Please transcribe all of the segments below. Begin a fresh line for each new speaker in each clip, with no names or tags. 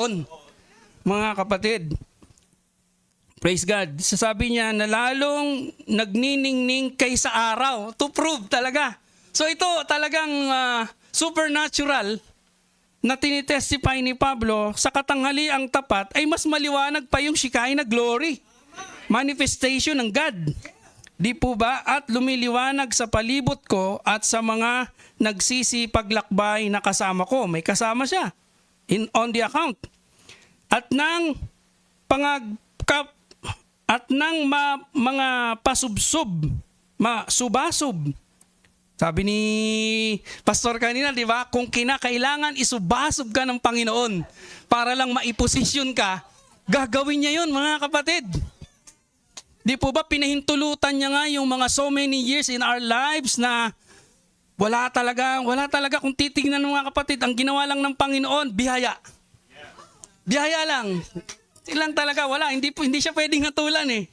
Panginoon. Mga kapatid, praise God. Sasabi niya na lalong nagniningning kaysa araw to prove talaga. So ito talagang supernatural na tinitestify ni Pablo sa katanghaliang tapat ay mas maliwanag pa yung Shekinah glory. Manifestation ng God. Di po ba? At lumiliwanag sa palibot ko at sa mga nagsisipaglakbay na kasama ko. May kasama siya on the account. At ng mga pasubsob, subasub. Sabi ni Pastor kanina, di ba? Kung kinakailangan isubasob ka ng Panginoon para lang maiposisyon ka, gagawin niya yun, mga kapatid. Di po ba pinahintulutan niya nga yung mga so many years in our lives na wala talaga kung titignan ng mga kapatid, ang ginawa lang ng Panginoon, biyaya. Biyaya lang. Ilang talaga, wala. Hindi siya pwedeng hatulan eh.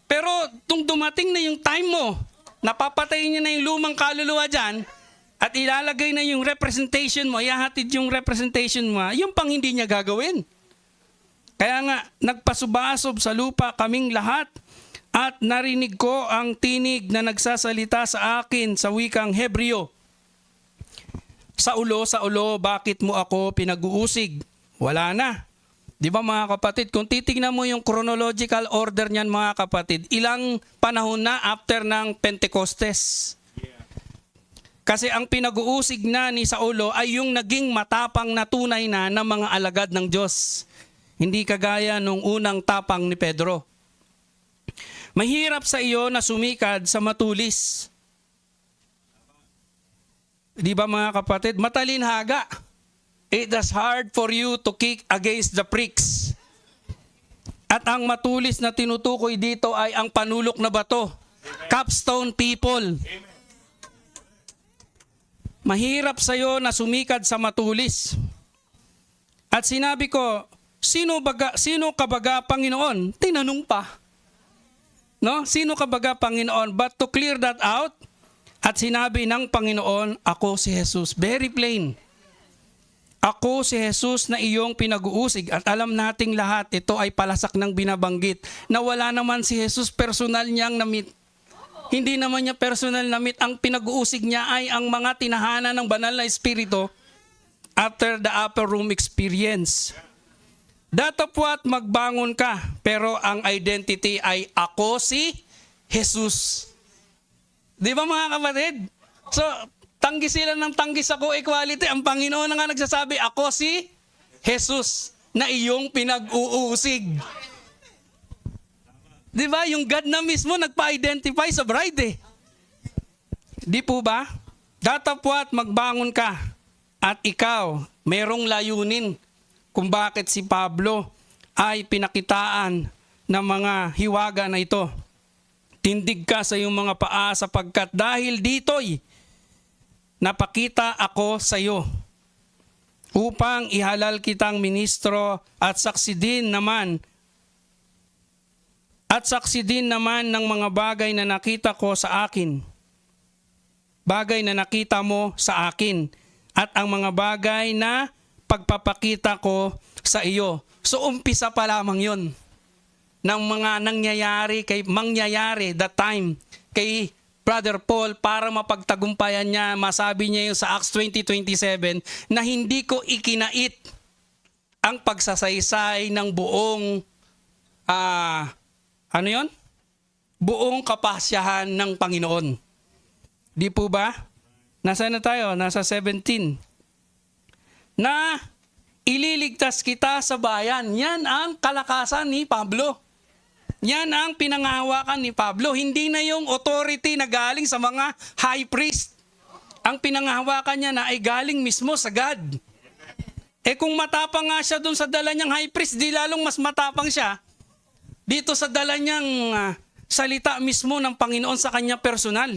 Pero tung dumating na yung time mo, napapatayin niya na yung lumang kaluluwa dyan, at ilalagay na yung representation mo, ihahatid yung representation mo, yung pang hindi niya gagawin. Kaya nga, nagpasubasob sa lupa kaming lahat, at narinig ko ang tinig na nagsasalita sa akin sa wikang Hebreo. Sa ulo, bakit mo ako pinag-uusig? Wala na. Di ba mga kapatid, kung titignan mo yung chronological order niyan mga kapatid, ilang panahon na after ng Pentecostes. Kasi ang pinag-uusig na ni Saulo ay yung naging matapang na tunay na ng mga alagad ng Diyos. Hindi kagaya nung unang tapang ni Pedro. Mahirap sa iyo na sumikad sa matulis. Di ba mga kapatid, matalinhaga. It is hard for you to kick against the pricks. At ang matulis na tinutukoy dito ay ang panulok na bato. Capstone people. Mahirap sa iyo na sumikad sa matulis. At sinabi ko, sino ka baga Panginoon? Tinanong pa. No? Sino ka baga Panginoon? But to clear that out, at sinabi ng Panginoon, ako si Jesus. Very plain. Ako si Jesus na iyong pinag-uusig, at alam nating lahat ito ay palasak ng binabanggit na wala naman si Jesus personal niyang na-meet. Hindi naman niya personal na-meet. Ang pinag-uusig niya ay ang mga tinahanan ng banal na espiritu after the upper room experience. Datapwat magbangon ka, pero ang identity ay ako si Jesus. Di ba mga kapatid? So, tanggi sila ng tanggi sa co-equality. Ang Panginoon na nga nagsasabi, ako si Jesus na iyong pinag-uusig. Di ba? Yung God na mismo nagpa-identify sa bride eh. Di po ba? Datapwat magbangon ka at ikaw merong layunin kung bakit si Pablo ay pinakitaan ng mga hiwaga na ito. Tindig ka sa iyong mga paa sapagkat dahil dito'y napakita ako sa iyo upang ihalal kitang ministro at saksi din naman ng mga bagay na nakita ko sa akin. Bagay na nakita mo sa akin at ang mga bagay na pagpapakita ko sa iyo. So umpisa pa lamang yun ng mga mangyayari that time kay Brother Paul para mapagtagumpayan niya, masabi niya yung sa Acts 20:27 na hindi ko ikinait ang pagsasaysay ng buong buong kapasyahan ng Panginoon. Di po ba? Nasaan na tayo? Nasa 17. Na ililigtas kita sa bayan. Yan ang kalakasan ni Pablo. Yan ang pinangahawakan ni Pablo. Hindi na yung authority na galing sa mga high priest. Ang pinangahawakan niya na ay galing mismo sa God. Eh kung matapang nga siya dun sa dala niyang high priest, di lalong mas matapang siya dito sa dala niyang salita mismo ng Panginoon sa kanya personal.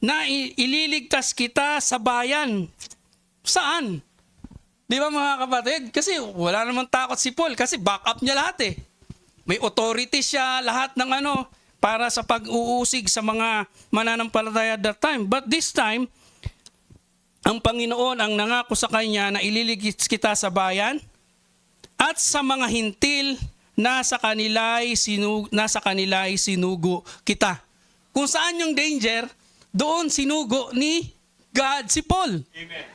Na ililigtas kita sa bayan. Saan? Di ba mga kapatid? Kasi wala namang takot si Paul kasi backup niya lahat eh. May authority siya, lahat ng para sa pag-uusig sa mga mananampalataya at that time. But this time, ang Panginoon ang nangako sa kanya na ililigtas kita sa bayan At sa mga hintil, nasa kanila'y sinugo kita. Kung saan yung danger, doon sinugo ni God si Paul.
Amen.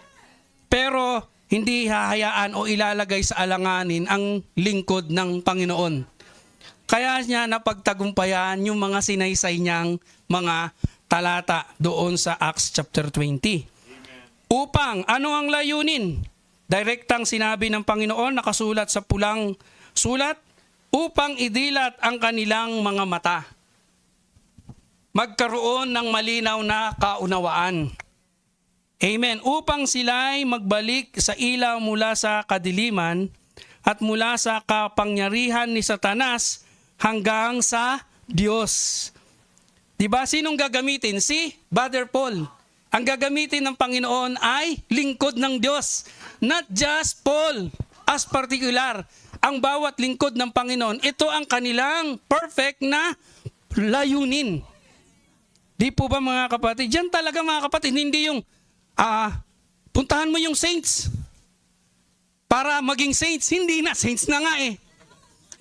Pero hindi hahayaan o ilalagay sa alanganin ang lingkod ng Panginoon. Kaya niya napagtagumpayan yung mga sinaysay niyang mga talata doon sa Acts chapter 20. Upang, ano ang layunin? Direktang sinabi ng Panginoon, nakasulat sa pulang sulat, upang idilat ang kanilang mga mata. Magkaroon ng malinaw na kaunawaan. Amen. Upang sila'y magbalik sa ilaw mula sa kadiliman at mula sa kapangyarihan ni Satanas hanggang sa Diyos. Diba? Sinong gagamitin? Si Brother Paul. Ang gagamitin ng Panginoon ay lingkod ng Diyos. Not just Paul as particular. Ang bawat lingkod ng Panginoon, ito ang kanilang perfect na layunin. Di po ba mga kapatid? Diyan talaga mga kapatid, hindi yung puntahan mo yung saints para maging saints. Hindi na, saints na nga eh.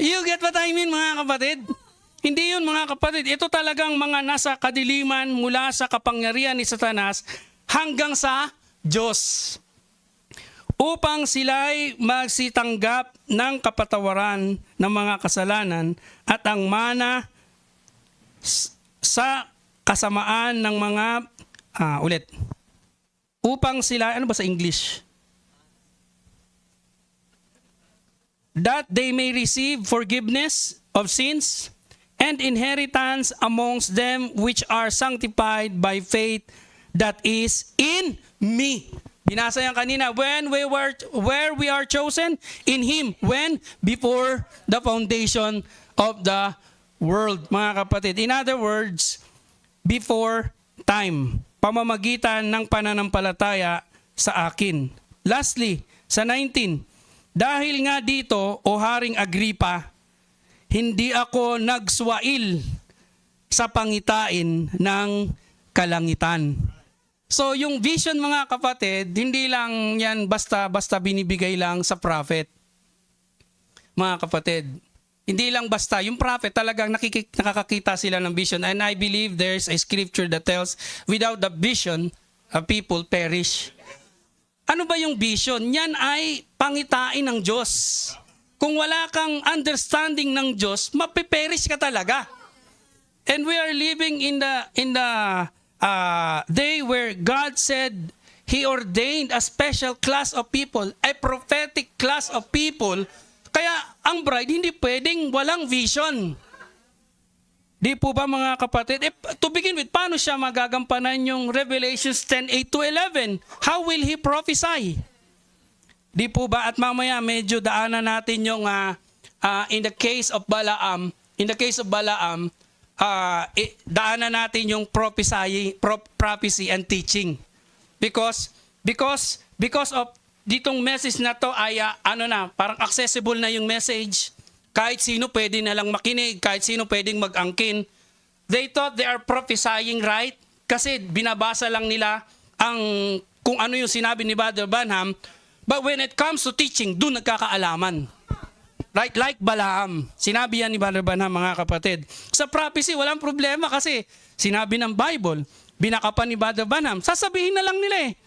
You get what I mean mga kapatid? Hindi yun mga kapatid. Ito talagang mga nasa kadiliman mula sa kapangyarihan ni Satanas hanggang sa Diyos. Upang sila'y magsitanggap ng kapatawaran ng mga kasalanan at ang mana sa kasamaan ng mga upang sila, ano ba sa English? That they may receive forgiveness of sins and inheritance amongst them which are sanctified by faith that is in me. Binasa yan kanina, where we are chosen in Him, when? Before the foundation of the world, mga kapatid. In other words, before time, pamamagitan ng pananampalataya sa akin. Lastly, sa 19, dahil nga dito, o Haring Agripa, hindi ako nagswail sa pangitain ng kalangitan. So yung vision mga kapatid, hindi lang yan basta binibigay lang sa prophet. Mga kapatid, hindi lang basta, yung prophet talagang nakakakita sila ng vision. And I believe there's a scripture that tells, without the vision, people perish. Ano ba yung vision? Yan ay pangitain ng Diyos. Kung wala kang understanding ng Diyos, mapiperish ka talaga. And we are living in the day where God said He ordained a special class of people, a prophetic class of people. Kaya ang bride hindi pwedeng walang vision. Di po ba mga kapatid? To begin with, paano siya magagampanan yung Revelations 10:8-11? How will he prophesy? Di po ba? At mamaya medyo daanan natin yung in the case of Balaam, daanan natin yung prophecy and teaching. Because of ditong message na to ay parang accessible na yung message. Kahit sino pwede na lang makinig, kahit sino pwedeng mag-angkin. They thought they are prophesying right kasi binabasa lang nila kung ano yung sinabi ni Brother Branham. But when it comes to teaching, doon nagkakaalaman. Right? Like Balaam. Sinabi yan ni Brother Branham, mga kapatid. Sa prophecy, walang problema kasi sinabi ng Bible, binakapan ni Brother Branham, sasabihin na lang nila eh.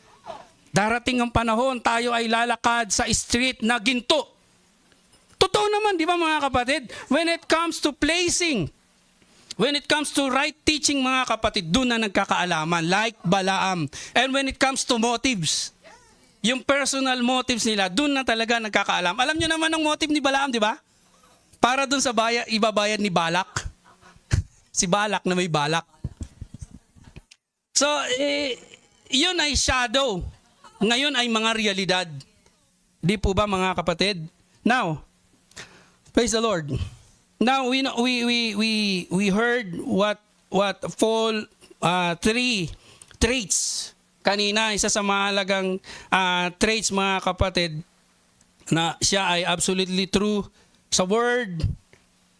Darating ang panahon, tayo ay lalakad sa street na ginto. Totoo naman, di ba mga kapatid? When it comes to placing, when it comes to right teaching mga kapatid, doon na nagkakaalaman, like Balaam. And when it comes to motives, yung personal motives nila, doon na talaga nagkakaalam. Alam nyo naman ang motive ni Balaam, di ba? Para doon sa ibabayad ni Balak. Si Balak na may Balak. So, yun ay shadow. Ngayon ay mga realidad. Di po ba mga kapatid? Now, praise the Lord. Now we heard what Paul 3 traits. Kanina, isa sa mahalagang traits mga kapatid na siya ay absolutely true sa word,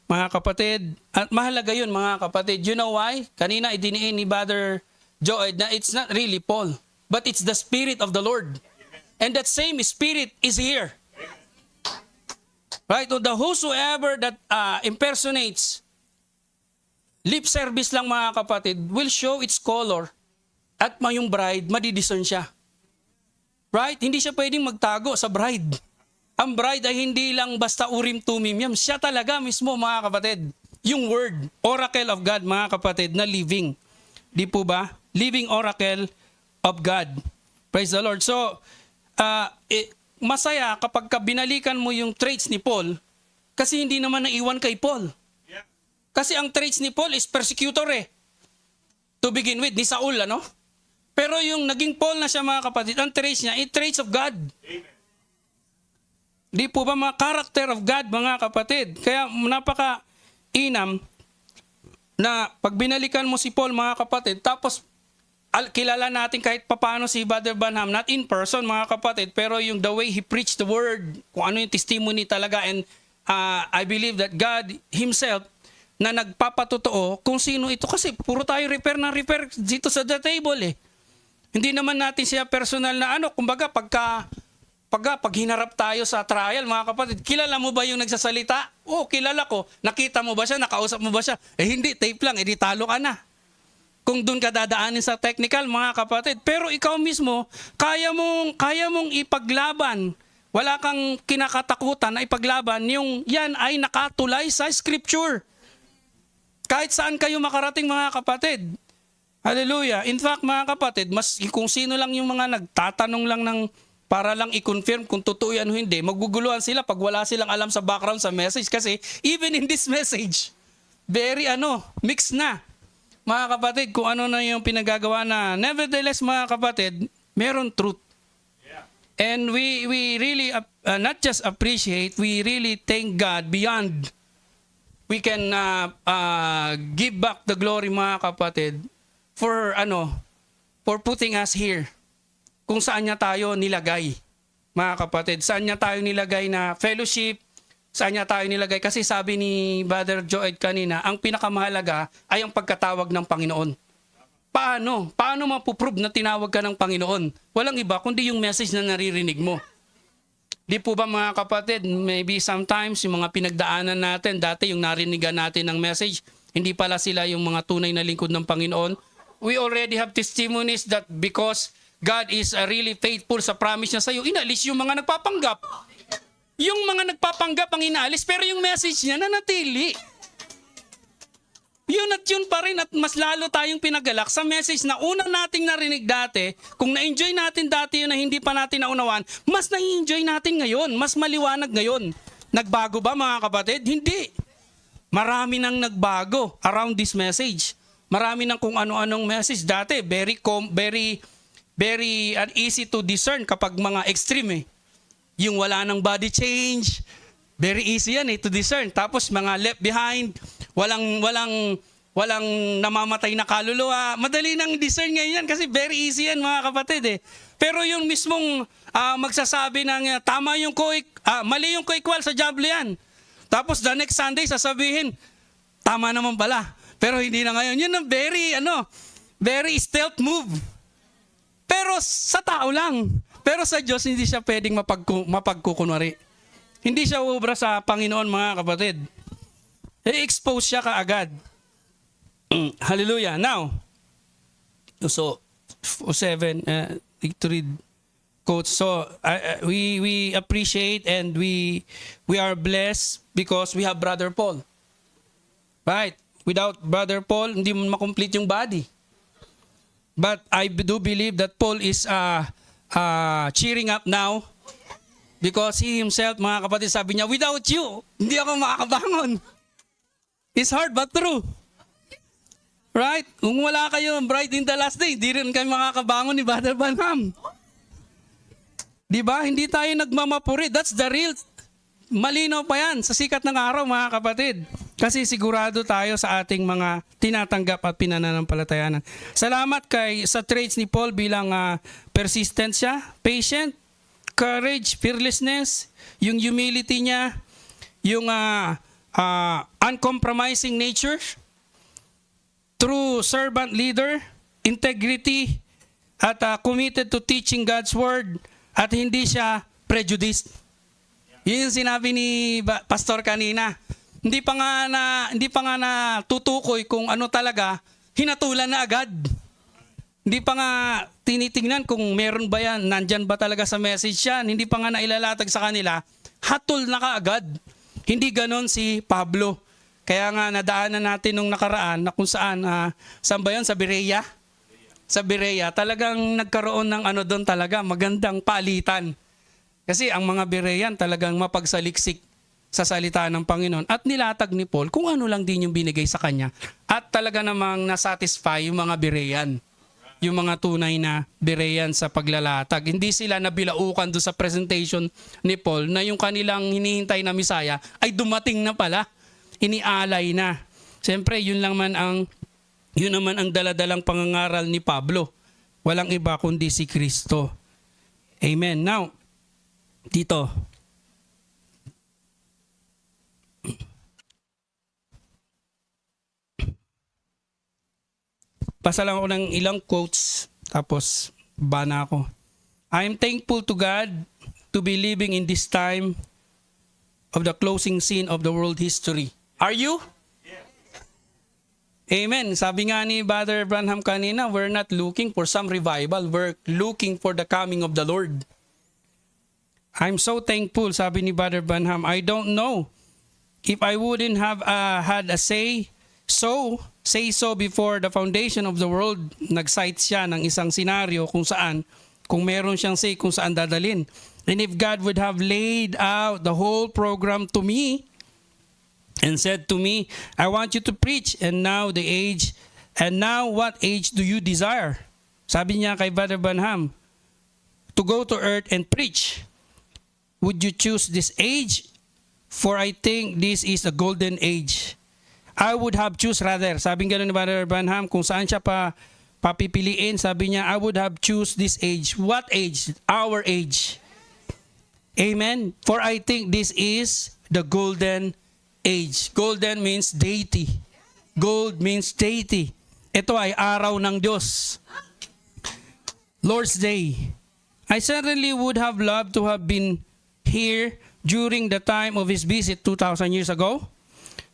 mga kapatid. At mahalaga yun mga kapatid. You know why? Kanina idiniin ni Brother Joed na it's not really Paul, but it's the Spirit of the Lord. And that same Spirit is here. Right? O the whosoever that impersonates, lip service lang mga kapatid, will show its color at yung bride, madidiscern siya. Right? Hindi siya pwedeng magtago sa bride. Ang bride ay hindi lang basta urim tumim yan. Siya talaga mismo mga kapatid. Yung word, oracle of God mga kapatid na living. Di po ba? Living oracle of God. Praise the Lord. So, masaya kapag binalikan mo yung traits ni Paul kasi hindi naman naiwan kay Paul. Kasi ang traits ni Paul is persecutor to begin with, ni Saul, ano? Pero yung naging Paul na siya mga kapatid, ang traits niya, traits of God. Amen. Di po ba mga character of God mga kapatid? Kaya napaka-inam na pag binalikan mo si Paul mga kapatid, tapos kilala natin kahit papaano si Brother Branham, not in person mga kapatid, pero yung the way he preached the word, kung ano yung testimony talaga, and I believe that God Himself na nagpapatotoo kung sino ito. Kasi puro tayo repair dito sa the table Hindi naman natin siya personal na kumbaga pag hinarap tayo sa trial mga kapatid, kilala mo ba yung nagsasalita? Oo, kilala ko. Nakita mo ba siya? Nakausap mo ba siya? Hindi, tape lang, di talo ka na. Kung doon ka dadaanin sa technical mga kapatid. Pero ikaw mismo, kaya mong ipaglaban. Wala kang kinakatakutan na ipaglaban. Yung yan ay nakatulay sa scripture. Kahit saan kayo makarating mga kapatid. Hallelujah. In fact mga kapatid, mas kung sino lang yung mga nagtatanong lang ng para lang i-confirm kung totoo yan o hindi, maguguluhan sila pag wala silang alam sa background sa message. Kasi even in this message, very mix na. Mga kapatid, kung ano na yung pinagagawa na, nevertheless mga kapatid, meron truth. Yeah. And we really not just appreciate, we really thank God beyond. We can give back the glory mga kapatid for putting us here. Kung saan niya tayo nilagay. Mga kapatid, saan niya tayo nilagay na fellowship, saan niya tayo nilagay? Kasi sabi ni Brother Joed kanina, ang pinakamahalaga ay ang pagkatawag ng Panginoon. Paano? Paano mapuprove na tinawag ka ng Panginoon? Walang iba kundi yung message na naririnig mo. Di po ba mga kapatid, maybe sometimes yung mga pinagdaanan natin, dati yung narinigan natin ng message, hindi pala sila yung mga tunay na lingkod ng Panginoon. We already have testimonies that because God is really faithful sa promise niya sa iyo, inalis yung mga nagpapanggap. Yung mga nagpapanggap ang inaalis, pero yung message niya nanatili. Yun at yun pa rin at mas lalo tayong pinagalak sa message na una nating narinig dati. Kung na-enjoy natin dati yun na hindi pa natin naunawan, mas na-enjoy natin ngayon, mas maliwanag ngayon. Nagbago ba mga kapatid? Hindi. Marami nang nagbago around this message. Marami nang kung ano-anong message dati. Very easy to discern kapag mga extreme Yung wala ng body change, very easy yan to discern. Tapos mga left behind, walang namamatay na kaluluwa. Madali nang discern ngayon yan kasi very easy yan mga kapatid Pero yung mismong magsasabi ng tama yung mali yung koikwal sa jable yan. Tapos the next Sunday sasabihin, tama naman pala. Pero hindi na ngayon. Yun ang very stealth move. Pero sa tao lang. Pero sa Diyos, hindi siya pwedeng mapagkukunwari. Hindi siya ubra sa Panginoon, mga kapatid. I-expose siya kaagad. Hallelujah. Now, so, 7, to read quotes. So, we appreciate and we are blessed because we have Brother Paul. Right? Without Brother Paul, hindi mo makomplete yung body. But I do believe that Paul is cheering up now because he himself, mga kapatid, sabi niya, without you, hindi ako makakabangon. It's hard but true. Right? Kung wala kayo bright in the last day, hindi rin kayo makakabangon ni Brother Branham. Diba? Hindi tayo nagmamapuri. That's the real. Malinaw pa yan sa sikat ng araw, mga kapatid. Kasi sigurado tayo sa ating mga tinatanggap at pinananampalatayanan. Salamat sa traits ni Paul bilang persistent siya, patient, courage, fearlessness, yung humility niya, yung uncompromising nature, true servant leader, integrity, at committed to teaching God's word, at hindi siya prejudiced. Yun yung sinabi ni Pastor kanina. Hindi pa nga na tutukoy kung ano talaga, hinatulan na agad. Hindi pa nga tinitingnan kung meron ba yan, nandyan ba talaga sa message yan. Hindi pa nga nailalatag sa kanila, hatol na kaagad. Hindi ganon si Pablo. Kaya nga nadaanan natin nung nakaraan na kung saan ba yun? Sa Berea? Sa Berea, talagang nagkaroon ng ano doon talaga, magandang palitan. Kasi ang mga Berean talagang mapagsaliksik sa salita ng Panginoon at nilatag ni Paul kung ano lang din yung binigay sa kanya. At talaga namang nasatisfy yung mga Berean. Yung mga tunay na Berean sa paglalatag. Hindi sila nabilaukan doon sa presentation ni Paul na yung kanilang hinihintay na Misaya ay dumating na pala. Inialay na. Siyempre, yun naman ang daladalang pangangaral ni Pablo. Walang iba kundi si Kristo. Amen. Now, dito. Basa lang ako ng ilang quotes, tapos bana ako. I am thankful to God to be living in this time of the closing scene of the world history. Are you? Amen. Sabi nga ni Brother Branham kanina, we're not looking for some revival. We're looking for the coming of the Lord. I'm so thankful, sabi ni Brother Branham. I don't know if I wouldn't have had a say so before the foundation of the world. Nag-cite siya ng isang senaryo kung meron siyang say kung saan dadalin. And if God would have laid out the whole program to me and said to me, I want you to preach, and now what age do you desire? Sabi niya kay Brother Branham, to go to earth and preach. Would you choose this age? For I think this is a golden age. I would have choose rather. Sabi nga ni Brother Branham, kung saan siya papipiliin, sabi niya, I would have choose this age. What age? Our age. Amen? For I think this is the golden age. Golden means deity. Gold means deity. Ito ay araw ng Diyos. Lord's Day. I certainly would have loved to have been here during the time of his visit 2,000 years ago.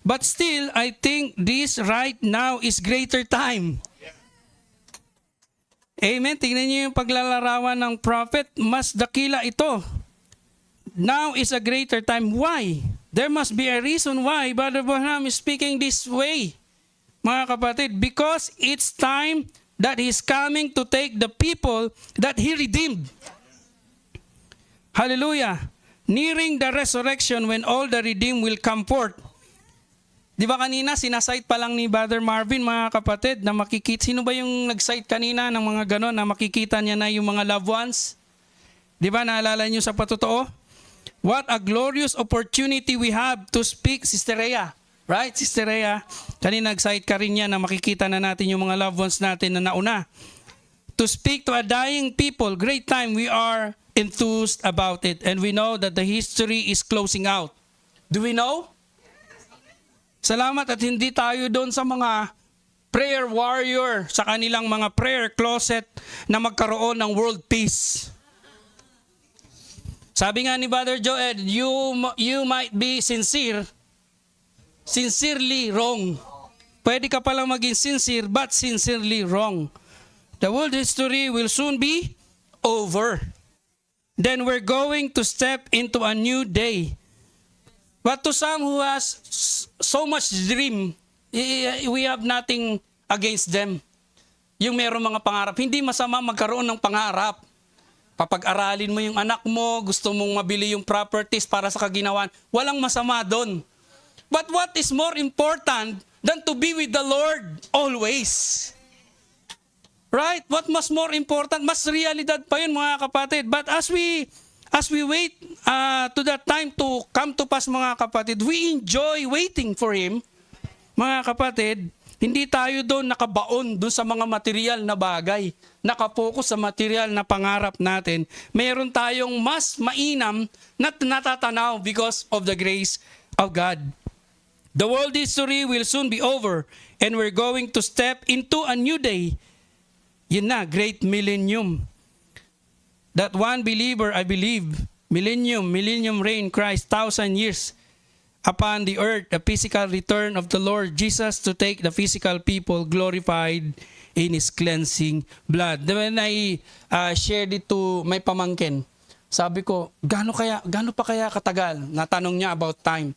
But still, I think this right now is greater time. Amen. Tingnan niyo yung paglalarawan ng prophet. Mas dakila ito. Now is a greater time. Why? There must be a reason why Brother Branham is speaking this way. Mga kapatid, because it's time that he's coming to take the people that he redeemed. Hallelujah. Nearing the resurrection when all the redeemed will come forth. Di ba kanina, sinasite pa lang ni Brother Marvin, mga kapatid, na makikita. Sino ba yung nag-cite kanina ng mga ganon na makikita niya na yung mga loved ones? Di ba, naalala niyo sa patotoo? What a glorious opportunity we have to speak, Sister Rhea. Right, Sister Rhea? Kanina nag-cite ka rin niya na makikita na natin yung mga loved ones natin na nauna. To speak to a dying people, great time, we are enthused about it. And we know that the history is closing out. Do we know? Salamat at hindi tayo doon sa mga prayer warrior, sa kanilang mga prayer closet na magkaroon ng world peace. Sabi nga ni Brother Joel, you might be sincerely wrong. Pwede ka palang maging sincere but sincerely wrong. The world history will soon be over. Then we're going to step into a new day. But to some who has so much dream, we have nothing against them. Yung meron mga pangarap, hindi masama magkaroon ng pangarap. Papag-aralin mo yung anak mo, gusto mong mabili yung properties para sa kaginawan, walang masama doon. But what is more important than to be with the Lord always? Right? What mas more important? Mas realidad pa yun, mga kapatid. But as we wait to that time to come to pass, mga kapatid, we enjoy waiting for Him. Mga kapatid, hindi tayo doon nakabaon doon sa mga material na bagay. Nakapokus sa material na pangarap natin. Meron tayong mas mainam na natatanaw because of the grace of God. The world history will soon be over and we're going to step into a new day. Yun na, great millennium. That one believer, I believe, millennium reign, Christ, 1,000 years upon the earth, the physical return of the Lord Jesus to take the physical people glorified in His cleansing blood. When I shared it to my pamangkin, sabi ko, gaano pa kaya katagal? Natanong niya about time.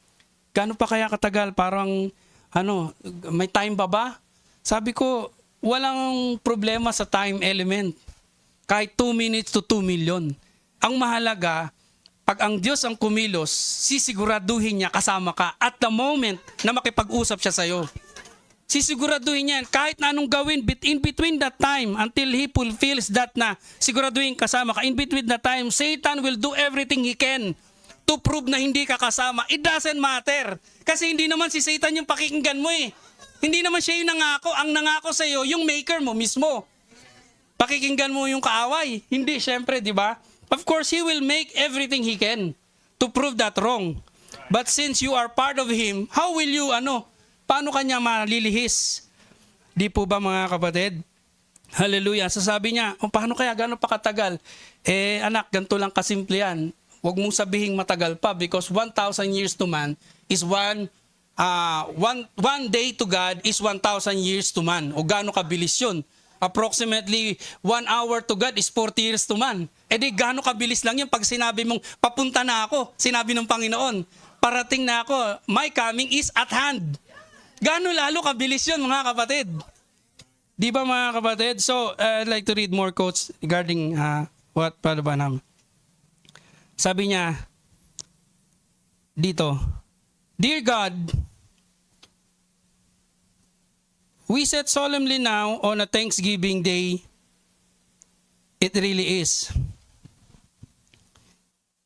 Gaano pa kaya katagal? Parang, may time ba? Sabi ko, walang problema sa time element. Kahit 2 minutes to 2 million. Ang mahalaga, pag ang Diyos ang kumilos, sisiguraduhin niya kasama ka at the moment na makipag-usap siya sa'yo. Sisiguraduhin niya kahit na anong gawin in between that time until He fulfills that na siguraduhin kasama ka. In between that time, Satan will do everything he can to prove na hindi ka kasama. It doesn't matter. Kasi hindi naman si Satan yung pakikinggan mo eh. Hindi naman siya yung nangako. Ang nangako sa'yo, yung maker mo mismo. Pakikinggan mo yung kaaway. Hindi, syempre, di ba? Of course, He will make everything He can to prove that wrong. But since you are part of Him, how will you, paano kanya malilihis? Di po ba mga kapatid? Hallelujah. Sasabi niya, paano kaya gano'n pa katagal? Anak, ganito lang kasimple yan. Huwag mong sabihing matagal pa because 1,000 years to man is one day to God is 1,000 years to man. O gano'n kabilis yun? Approximately 1 hour to God is 40 years to man. Di gaano kabilis lang yun pag sinabi mong papunta na ako, sinabi ng Panginoon, parating na ako, my coming is at hand. Gaano lalo kabilis yun mga kapatid? Di ba mga kapatid? So, I'd like to read more quotes regarding what Brother Branham. Sabi niya dito, Dear God, we said solemnly now on a Thanksgiving Day, it really is.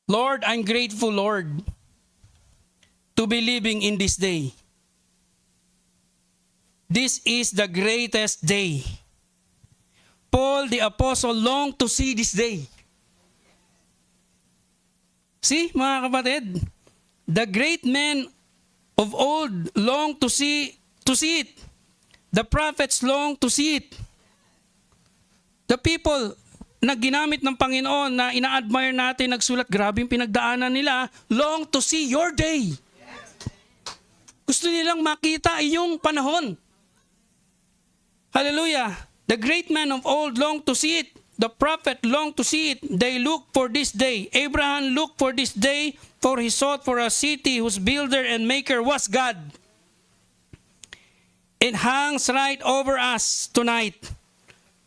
Lord, I'm grateful, Lord, to be living in this day. This is the greatest day. Paul the Apostle longed to see this day. See, mga kapatid, the great men of old longed to see it. The prophets long to see it. The people na ginamit ng Panginoon na ina-admire natin, nagsulat, grabe yung pinagdaanan nila, long to see your day. Gusto nilang makita iyong panahon. Hallelujah. The great men of old long to see it. The prophet long to see it. They look for this day. Abraham looked for this day, for he sought for a city whose builder and maker was God. It hangs right over us tonight.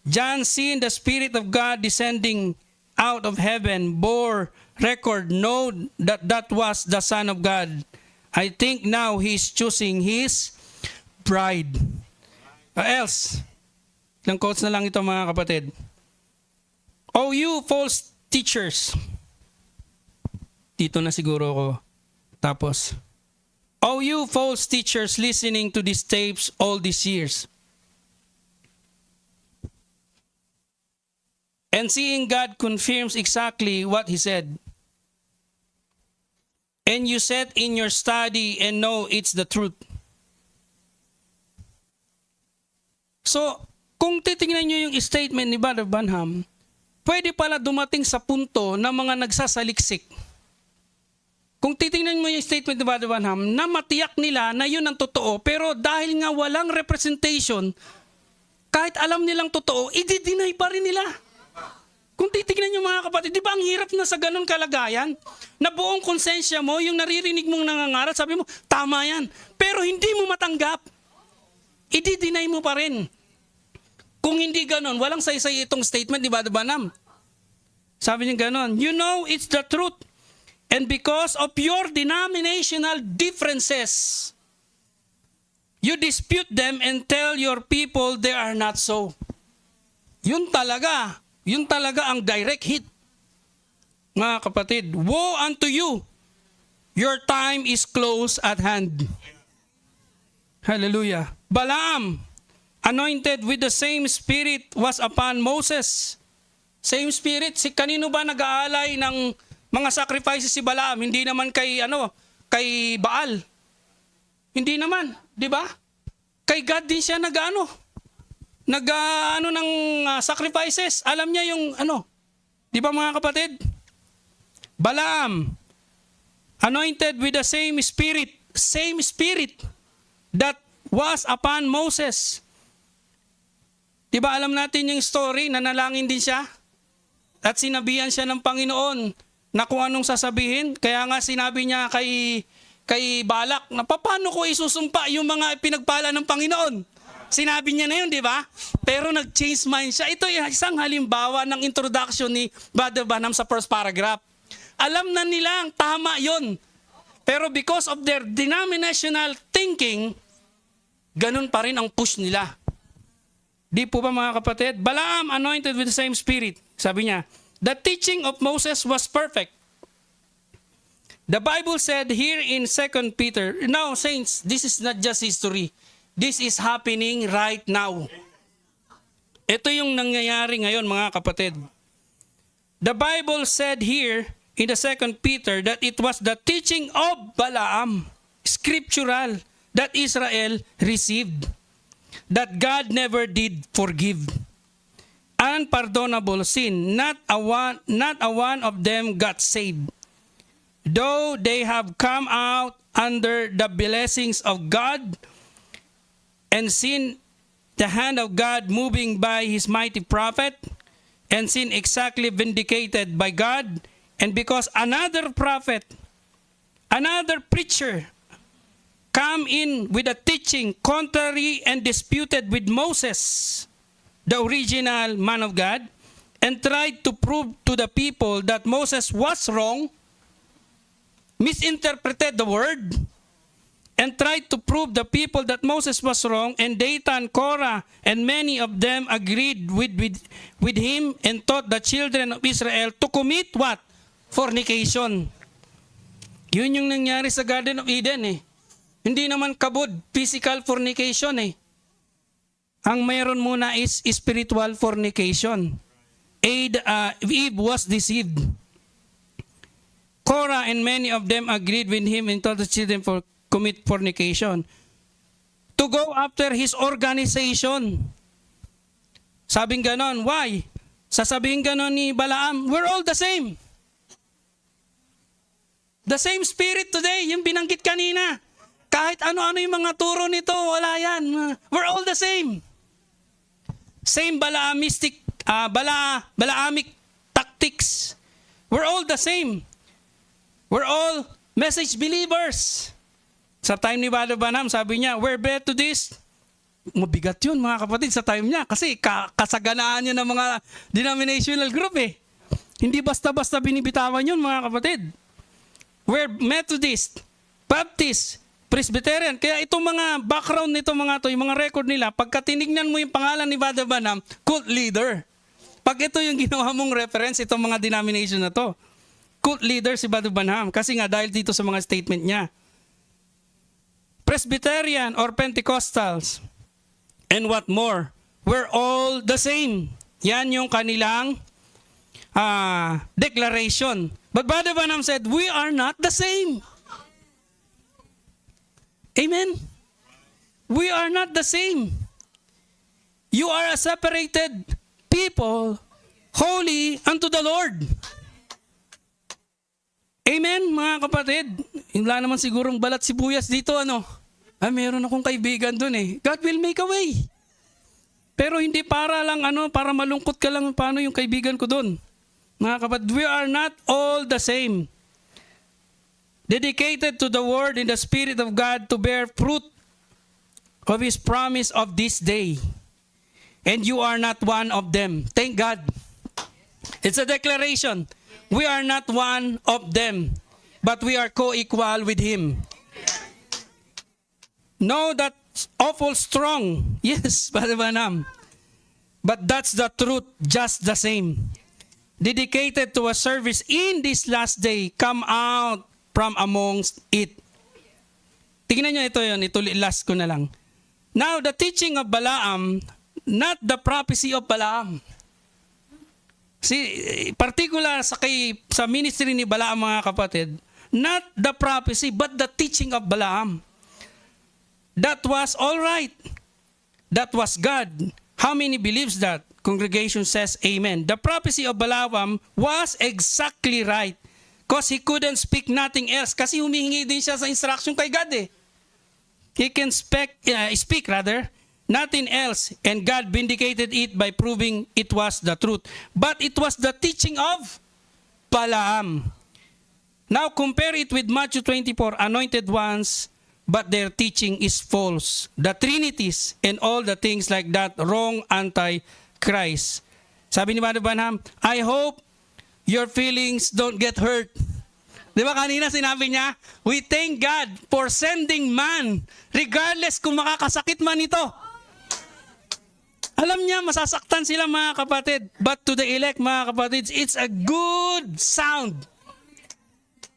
John, seeing the Spirit of God descending out of heaven, bore record, know that that was the Son of God. I think now He's choosing His bride. Else, ilang quotes na lang ito mga kapatid. Oh, you false teachers. Dito na siguro ako. Tapos, oh, you false teachers listening to these tapes all these years. And seeing God confirms exactly what He said. And you sat in your study and know it's the truth. So, kung titingnan nyo yung statement ni Brother Branham, pwede pala dumating sa punto na mga nagsasaliksik. Kung titingnan mo yung statement ni Brother Branham, na matiyak nila na yun ang totoo, pero dahil nga walang representation, kahit alam nilang totoo, i-deny pa rin nila. Kung titingnan nyo mga kapatid, di ba ang hirap na sa ganun kalagayan? Na buong konsensya mo, yung naririnig mong nangangaral, sabi mo, tama yan. Pero hindi mo matanggap. I-deny mo pa rin. Kung hindi ganun, walang saysay itong statement ni Brother Branham. Sabi niya ganun, you know it's the truth. And because of your denominational differences, you dispute them and tell your people they are not so. Yun talaga ang direct hit. Mga kapatid, woe unto you, your time is close at hand. Hallelujah. Balaam, anointed with the same spirit was upon Moses. Same spirit, kanino ba nag-aalay ng mga sacrifices si Balaam? Hindi naman kay Baal. Hindi naman, di ba? Kay God din siya ng sacrifices. Alam niya yung di ba mga kapatid? Balaam, anointed with the same spirit that was upon Moses. Diba alam natin yung story, nanalangin din siya at sinabihan siya ng Panginoon na kung anong sasabihin. Kaya nga sinabi niya kay Balak na paano ko isusumpa yung mga pinagpala ng Panginoon. Sinabi niya na yun, di ba? Pero nag-change mind siya. Ito ay isang halimbawa ng introduction ni Brother Branham sa first paragraph. Alam na nilang tama yon. Pero because of their denominational thinking, ganun pa rin ang push nila. Di po ba mga kapatid? Balaam anointed with the same spirit. Sabi niya, the teaching of Moses was perfect. The Bible said here in 2 Peter, now saints, this is not just history. This is happening right now. Ito yung nangyayari ngayon mga kapatid. The Bible said here in the 2 Peter that it was the teaching of Balaam, scriptural, that Israel received, that God never did forgive. Unpardonable sin, not a one of them got saved. Though they have come out under the blessings of God and seen the hand of God moving by his mighty prophet, and seen exactly vindicated by God, and because another prophet, another preacher, come in with a teaching contrary and disputed with Moses, the original man of God, and tried to prove to the people that Moses was wrong, misinterpreted the word, and tried to prove the people that Moses was wrong, and Dathan, Korah, and many of them agreed with him and taught the children of Israel to commit what? Fornication. Yun yung nangyari sa Garden of Eden eh. Hindi naman kabod, physical fornication eh. Ang mayroon muna is spiritual fornication. Eve was deceived. Korah and many of them agreed with him and taught the children for commit fornication. To go after his organization. Sabing ganon. Why? Sasabihin ganon ni Balaam, we're all the same. The same spirit today, yung binanggit kanina. Kahit ano-ano yung mga turo nito, wala yan. We're all the same. Same Balaamic tactics. We're all the same. We're all message believers. Sa time ni Brother Branham, sabi niya, we're better to this. Mabigat yun mga kapatid sa time niya. Kasi kasaganaan niya ng mga denominational group eh. Hindi basta-basta binibitawan yun mga kapatid. We're Methodist, Baptist, Presbyterian. Kaya itong mga background nito mga to, yung mga record nila, pagka tinignan mo yung pangalan ni Brother Branham, cult leader. Pag ito yung ginawa mong reference, itong mga denomination na to, cult leader si Brother Branham. Kasi nga dahil dito sa mga statement niya. Presbyterian or Pentecostals, and what more, we're all the same. Yan yung kanilang declaration. But Brother Branham said, we are not the same. Amen? We are not the same. You are a separated people, holy unto the Lord. Amen, mga kapatid. Wala naman sigurong balat sibuyas dito, ano? Meron akong kaibigan dun eh. God will make a way. Pero hindi para lang, para malungkot ka lang paano yung kaibigan ko dun. Mga kapatid, we are not all the same. Dedicated to the Word in the Spirit of God to bear fruit of His promise of this day. And you are not one of them. Thank God. It's a declaration. We are not one of them, but we are co-equal with Him. No, that's awful strong. Yes, Brother Branham. But that's the truth, just the same. Dedicated to a service in this last day, come out from amongst it. Tingnan nyo ito yun, ito last ko na lang. Now, the teaching of Balaam, not the prophecy of Balaam. See, particular sa ministry ni Balaam mga kapatid, not the prophecy but the teaching of Balaam. That was all right. That was God. How many believes that? Congregation says amen. The prophecy of Balaam was exactly right. Because he couldn't speak nothing else. Kasi humihingi din siya sa instruction kay God eh. He can speak nothing else. And God vindicated it by proving it was the truth. But it was the teaching of Balaam. Now compare it with Matthew 24, anointed ones, but their teaching is false. The Trinities and all the things like that, wrong anti-Christ. Sabi ni Brother Branham, I hope your feelings don't get hurt. Di ba kanina sinabi niya, we thank God for sending man, regardless kung makakasakit man ito. Alam niya, masasaktan sila mga kapatid. But to the elect mga kapatid, it's a good sound.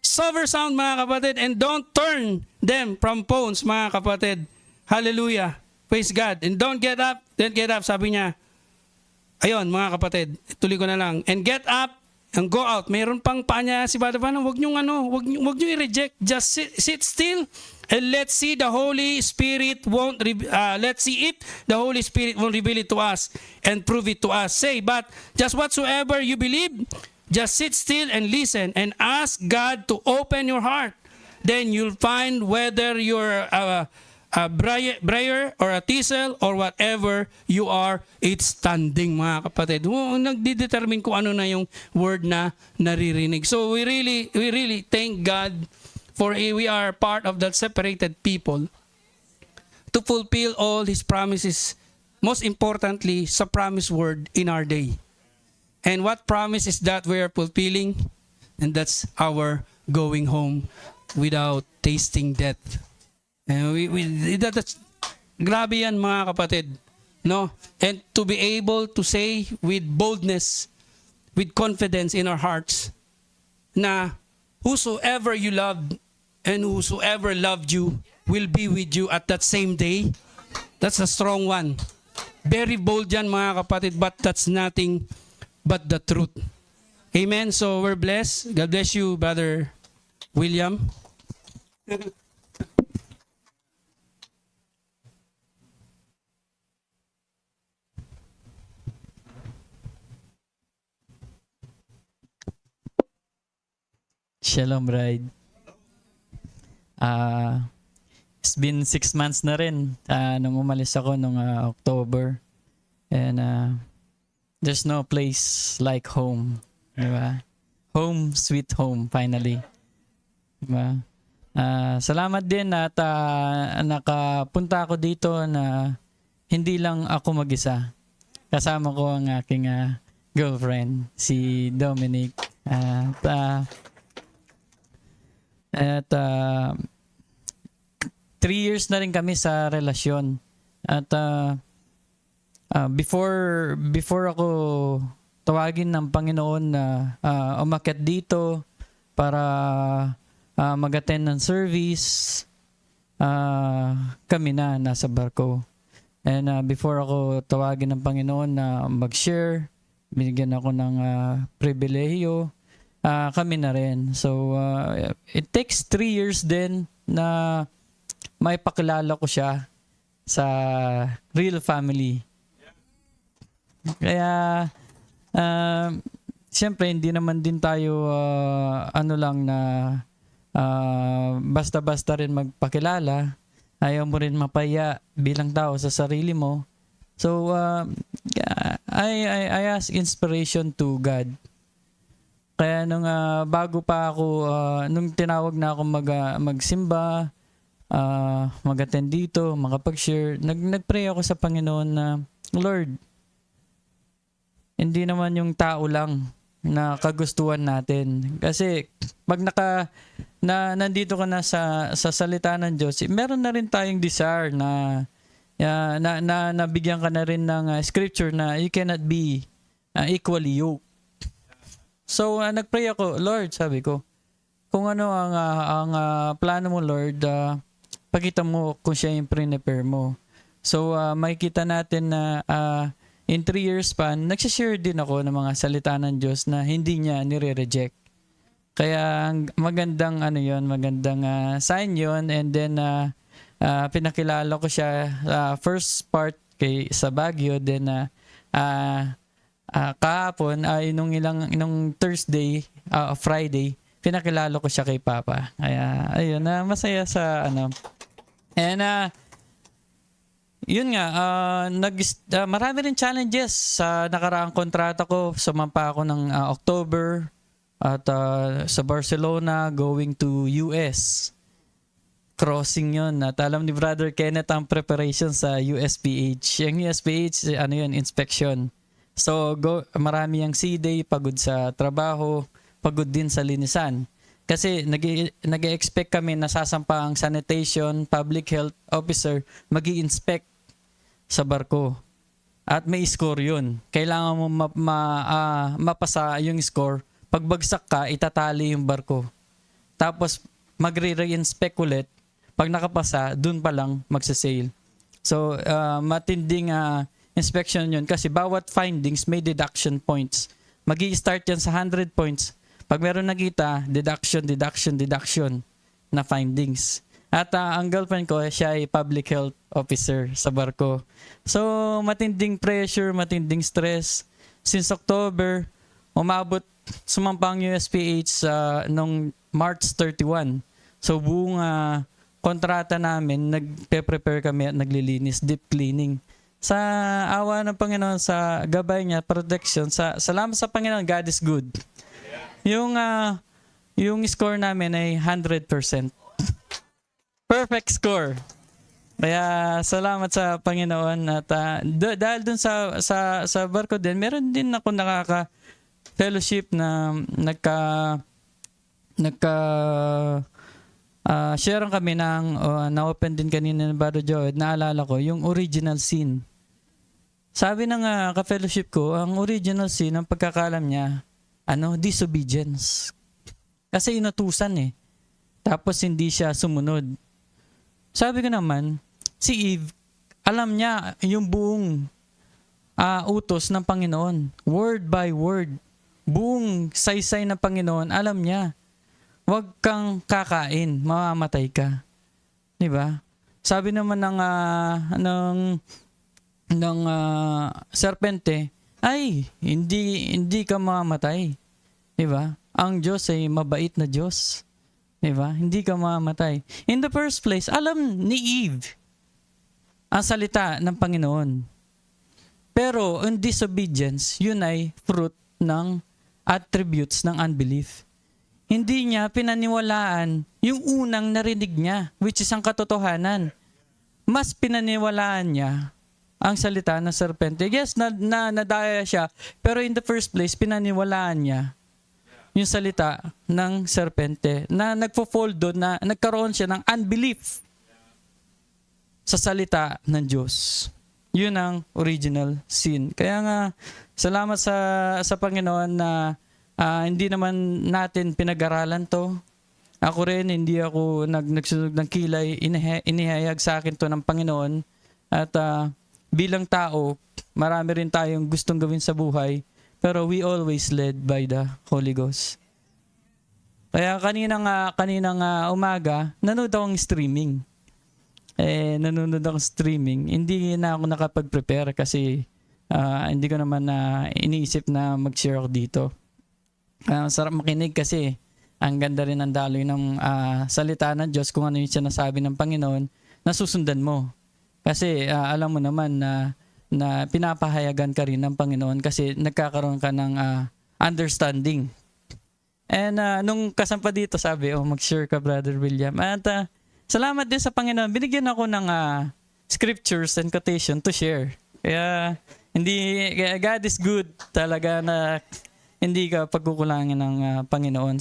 Sober sound mga kapatid, and don't turn them from phones mga kapatid. Hallelujah. Praise God. And don't get up, sabi niya. Ayun mga kapatid, tuloy ko na lang. And get up and go out. Mayroon pang paanya si Brother Branham, wag niyo i-reject. Just sit still and let's see the Holy Spirit let's see if the Holy Spirit won't reveal it to us and prove it to us. Say, but just whatsoever you believe, just sit still and listen and ask God to open your heart. Then you'll find whether you're a briar or a thistle or whatever you are, it's standing mga kapatid. Nagdidetermine kung ano na yung word na naririnig. So we really thank God for we are part of that separated people to fulfill all His promises. Most importantly, sa promised word in our day. And what promise is that we are fulfilling? And that's our going home without tasting death. And that's grabe yan mga kapatid, no? And to be able to say with boldness, with confidence in our hearts, na whosoever you loved and whosoever loved you will be with you at that same day. That's a strong one. Very bold yan mga kapatid, but that's nothing but the truth. Amen. So we're blessed. God bless you, Brother William.
Shalom, bride. It's been 6 months na rin nung umalis ako nung October. And there's no place like home. Diba? Home, sweet home, finally. Diba? Salamat din at nakapunta ako dito na hindi lang ako mag-isa. Kasama ko ang aking girlfriend, si Dominic. At 3 years na rin kami sa relasyon. At before ako tawagin ng Panginoon na umakyat dito para mag-attend ng service, kami na nasa barko. And before ako tawagin ng Panginoon na mag-share, binigyan ako ng pribilehiyo, kami na rin. So, it takes 3 years din na may pakilala ko siya sa real family. Kaya, siyempre, hindi naman din tayo, basta-basta rin magpakilala. Ayaw mo rin mapaya bilang tao sa sarili mo. So, I ask inspiration to God. Kaya nung bago pa ako, nung tinawag na ako magsimba, mag-attend dito, makapag-share, nag-pray ako sa Panginoon na, Lord, hindi naman yung tao lang na kagustuhan natin. Kasi pag nandito ka na sa salita ng Diyos, meron na rin tayong desire na nabigyan ka na rin ng scripture na you cannot be equally yoked. So, nagpray ako, Lord, sabi ko, kung ano ang plano mo, Lord, pakita mo kung siya yung prepare mo. So, makikita natin na in 3 years span, nagsishare din ako ng mga salita ng Diyos na hindi niya nire-reject. Kaya, magandang sign yon. And then, pinakilala ko siya first part sa Baguio, then kahapon nung Thursday, Friday, pinakilala ko siya kay Papa. Kaya, ayun, masaya sa ano. And, yun nga, marami rin challenges sa nakaraang kontrata ko. Sumampa ako ng October at sa Barcelona, going to US. Crossing yun. At alam ni Brother Kenneth ang preparation sa USPH. Yung USPH, ano yun, inspection. So, marami yung C-day, pagod sa trabaho, pagod din sa linisan. Kasi nag-expect kami na sasampa ang sanitation, public health officer, mag-i-inspect sa barko. At may score yun. Kailangan mo mapasa yung score. Pagbagsak ka, itatali yung barko. Tapos, magre-re-inspect ulit. Pag nakapasa, dun pa lang magsasail. So, matinding inspection yun kasi bawat findings may deduction points. Magi-start yan sa 100 points. Pag meron nakita, deduction na findings. At ang girlfriend ko, siya ay public health officer sa barko. So, matinding pressure, matinding stress. Since October, sumampang USPH noong March 31. So, buong kontrata namin, nagpe-prepare kami at naglilinis, deep cleaning. Sa awa ng Panginoon, sa gabay niya, protection, salamat sa Panginoon, God is good. Yung score namin ay 100%. Perfect score. Kaya salamat sa Panginoon at dahil dun sa barko din, meron din ako fellowship na share kami na-open din kanina ng Brother Joed, naalala ko, yung original sin. Sabi ng ka-fellowship ko, ang original sin, ang pagkakalam niya, disobedience. Kasi inutusan eh. Tapos hindi siya sumunod. Sabi ko naman, si Eve, alam niya yung buong utos ng Panginoon. Word by word. Buong saysay ng Panginoon, alam niya. Huwag kang kakain, mamamatay ka. 'Di ba? Sabi naman ng serpente, ay hindi ka mamamatay. 'Di ba? Ang Diyos ay mabait na Diyos. 'Di ba? Hindi ka mamamatay. In the first place, alam ni Eve ang salita ng Panginoon. Pero in disobedience, yun ay fruit ng attributes ng unbelief. Hindi niya pinaniwalaan yung unang narinig niya, which is ang katotohanan. Mas pinaniwalaan niya ang salita ng serpente. Yes, nadaya siya, pero in the first place, pinaniwalaan niya yung salita ng serpente na nagfo-fall doon, na nagkaroon siya ng unbelief sa salita ng Diyos. Yun ang original sin. Kaya nga, salamat sa Panginoon na hindi naman natin pinag-aralan to. Ako rin, hindi ako nagsunog ng kilay. Inihayag sa akin to ng Panginoon. At bilang tao, marami rin tayong gustong gawin sa buhay. Pero we always led by the Holy Ghost. Kaya kaninang umaga, nanood akong streaming. Nanonood akong streaming. Hindi na ako nakapag-prepare kasi hindi ko naman iniisip na mag-share ako dito. Sarap makinig kasi ang ganda rin ng daloy ng salita ng Diyos, kung ano yung sinasabi ng Panginoon, nasusundan mo. Kasi alam mo naman na pinapahayagan ka rin ng Panginoon kasi nagkakaroon ka ng understanding. And nung kasampa dito, sabi, mag-share ka, Brother William. At salamat din sa Panginoon. Binigyan ako ng scriptures and quotation to share. Kaya God is good talaga na hindi ka pagkukulangin ng Panginoon.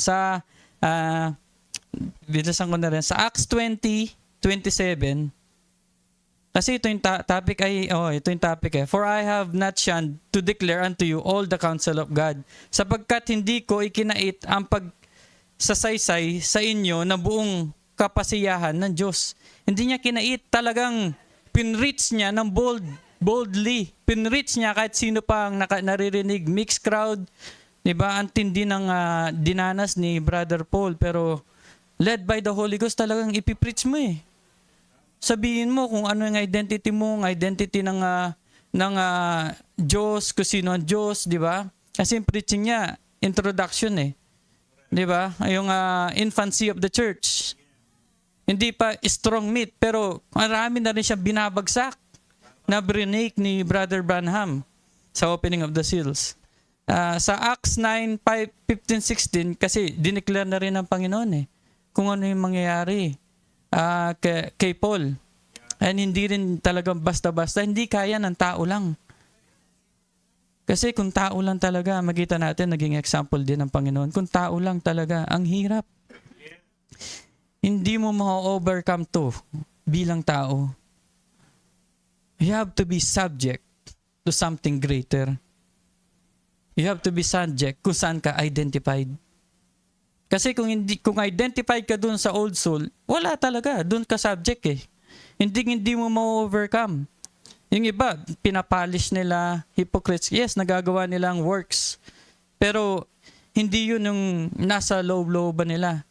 Binasan ko na rin sa Acts 20:27. Kasi ito yung topic For I have not shunned to declare unto you all the counsel of God, sapagkat hindi ko ikinait ang pagsasaysay sa inyo na buong kapasiyahan ng Diyos. Hindi niya kinait, talagang pinreach niya ng boldly. Pinreach niya kahit sino pa ang naririnig, mixed crowd. Diba? Ang tindi ng dinanas ni Brother Paul, pero led by the Holy Ghost, talagang ipipreach mo eh. Sabihin mo kung ano yung identity mo, ang identity ng Diyos, kung sino ang Diyos, di ba? Kasi yung preaching niya, introduction eh. Di ba? Yung infancy of the church. Hindi pa strong meat, pero marami na rin siya binabagsak na brinake ni Brother Branham sa opening of the seals. Sa Acts 9, 15, 16, kasi dineclare na rin ng Panginoon kung ano yung mangyayari kay Paul. And hindi rin talagang basta-basta, hindi kaya ng tao lang. Kasi kung tao lang talaga, makita natin, naging example din ng Panginoon. Kung tao lang talaga, ang hirap. Hindi mo ma-overcome to bilang tao. You have to be subject to something greater. You have to be subject kung saan ka identified. Kasi kung identified ka dun sa old soul, wala talaga. Dun ka subject Hindi mo ma-overcome. Yung iba, pinapolish nila, hypocrites. Yes, nagagawa nilang works. Pero hindi yun yung nasa loob-looban nila.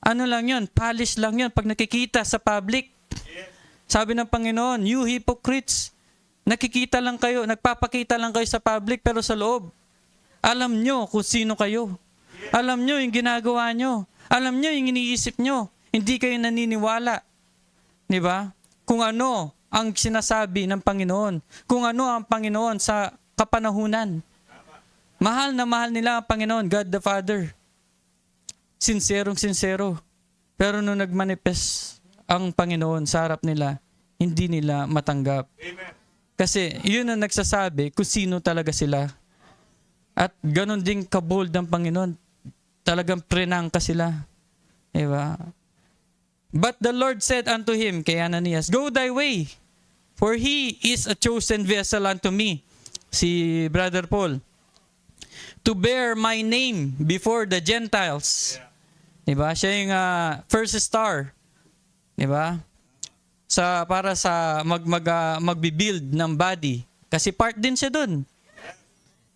Ano lang yun? Polish lang yun. Pag nakikita sa public, sabi ng Panginoon, you hypocrites, nakikita lang kayo, nagpapakita lang kayo sa public, pero sa loob, alam nyo kung sino kayo. Alam nyo yung ginagawa nyo. Alam nyo yung iniisip nyo. Hindi kayo naniniwala. Di ba? Kung ano ang sinasabi ng Panginoon. Kung ano ang Panginoon sa kapanahunan. Mahal na mahal nila ang Panginoon, God the Father. Sinserong-sinsero. Pero nung nagmanifest ang Panginoon sa harap nila, hindi nila matanggap. Kasi yun ang nagsasabi kung sino talaga sila. At ganon din kabold ng Panginoon. Talagang prenangka sila. Diba? But the Lord said unto him, kay Ananias, go thy way, for he is a chosen vessel unto me. Si Brother Paul. To bear my name before the Gentiles. Diba? Siya yung first star. Diba? Para sa magbibuild ng body. Kasi part din siya dun.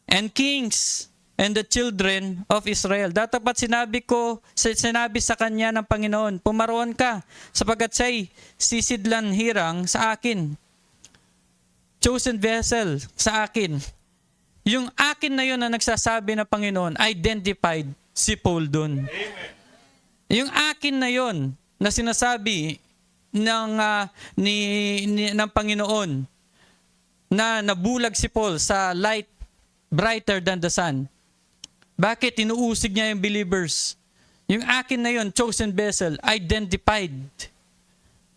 And kings and the children of Israel. Datapat sinabi sa kanya ng Panginoon, pumaroon ka, sapagkat siya'y sisidlan hirang sa akin. Chosen vessel sa akin. Yung akin na yun na nagsasabi ng Panginoon, identified si Paul dun. Yung akin na yun na sinasabi ng Panginoon na nabulag si Paul sa light brighter than the sun. Bakit inuusig niya yung believers? Yung akin na yun, chosen vessel, identified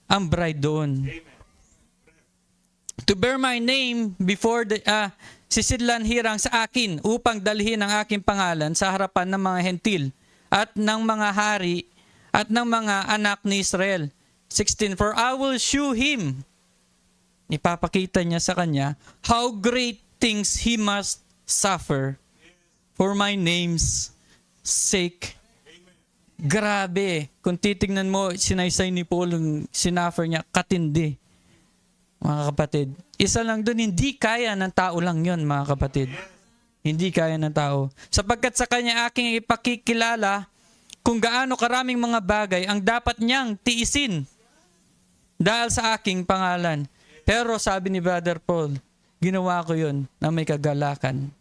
ang bride doon. To bear my name before sisidlan hirang sa akin upang dalhin ang aking pangalan sa harapan ng mga hentil at ng mga hari at ng mga anak ni Israel. 16, for I will shew him. Ipapakita niya sa kanya how great things he must suffer for my name's sake. Grabe. Kung titignan mo, sinaysay ni Paul yung sinuffer niya, katindi. Mga kapatid. Isa lang dun, hindi kaya ng tao lang yun, mga kapatid. Hindi kaya ng tao. Sapagkat sa kanya aking ipakikilala kung gaano karaming mga bagay ang dapat niyang tiisin dahil sa aking pangalan. Pero sabi ni Brother Paul, ginawa ko yun na may kagalakan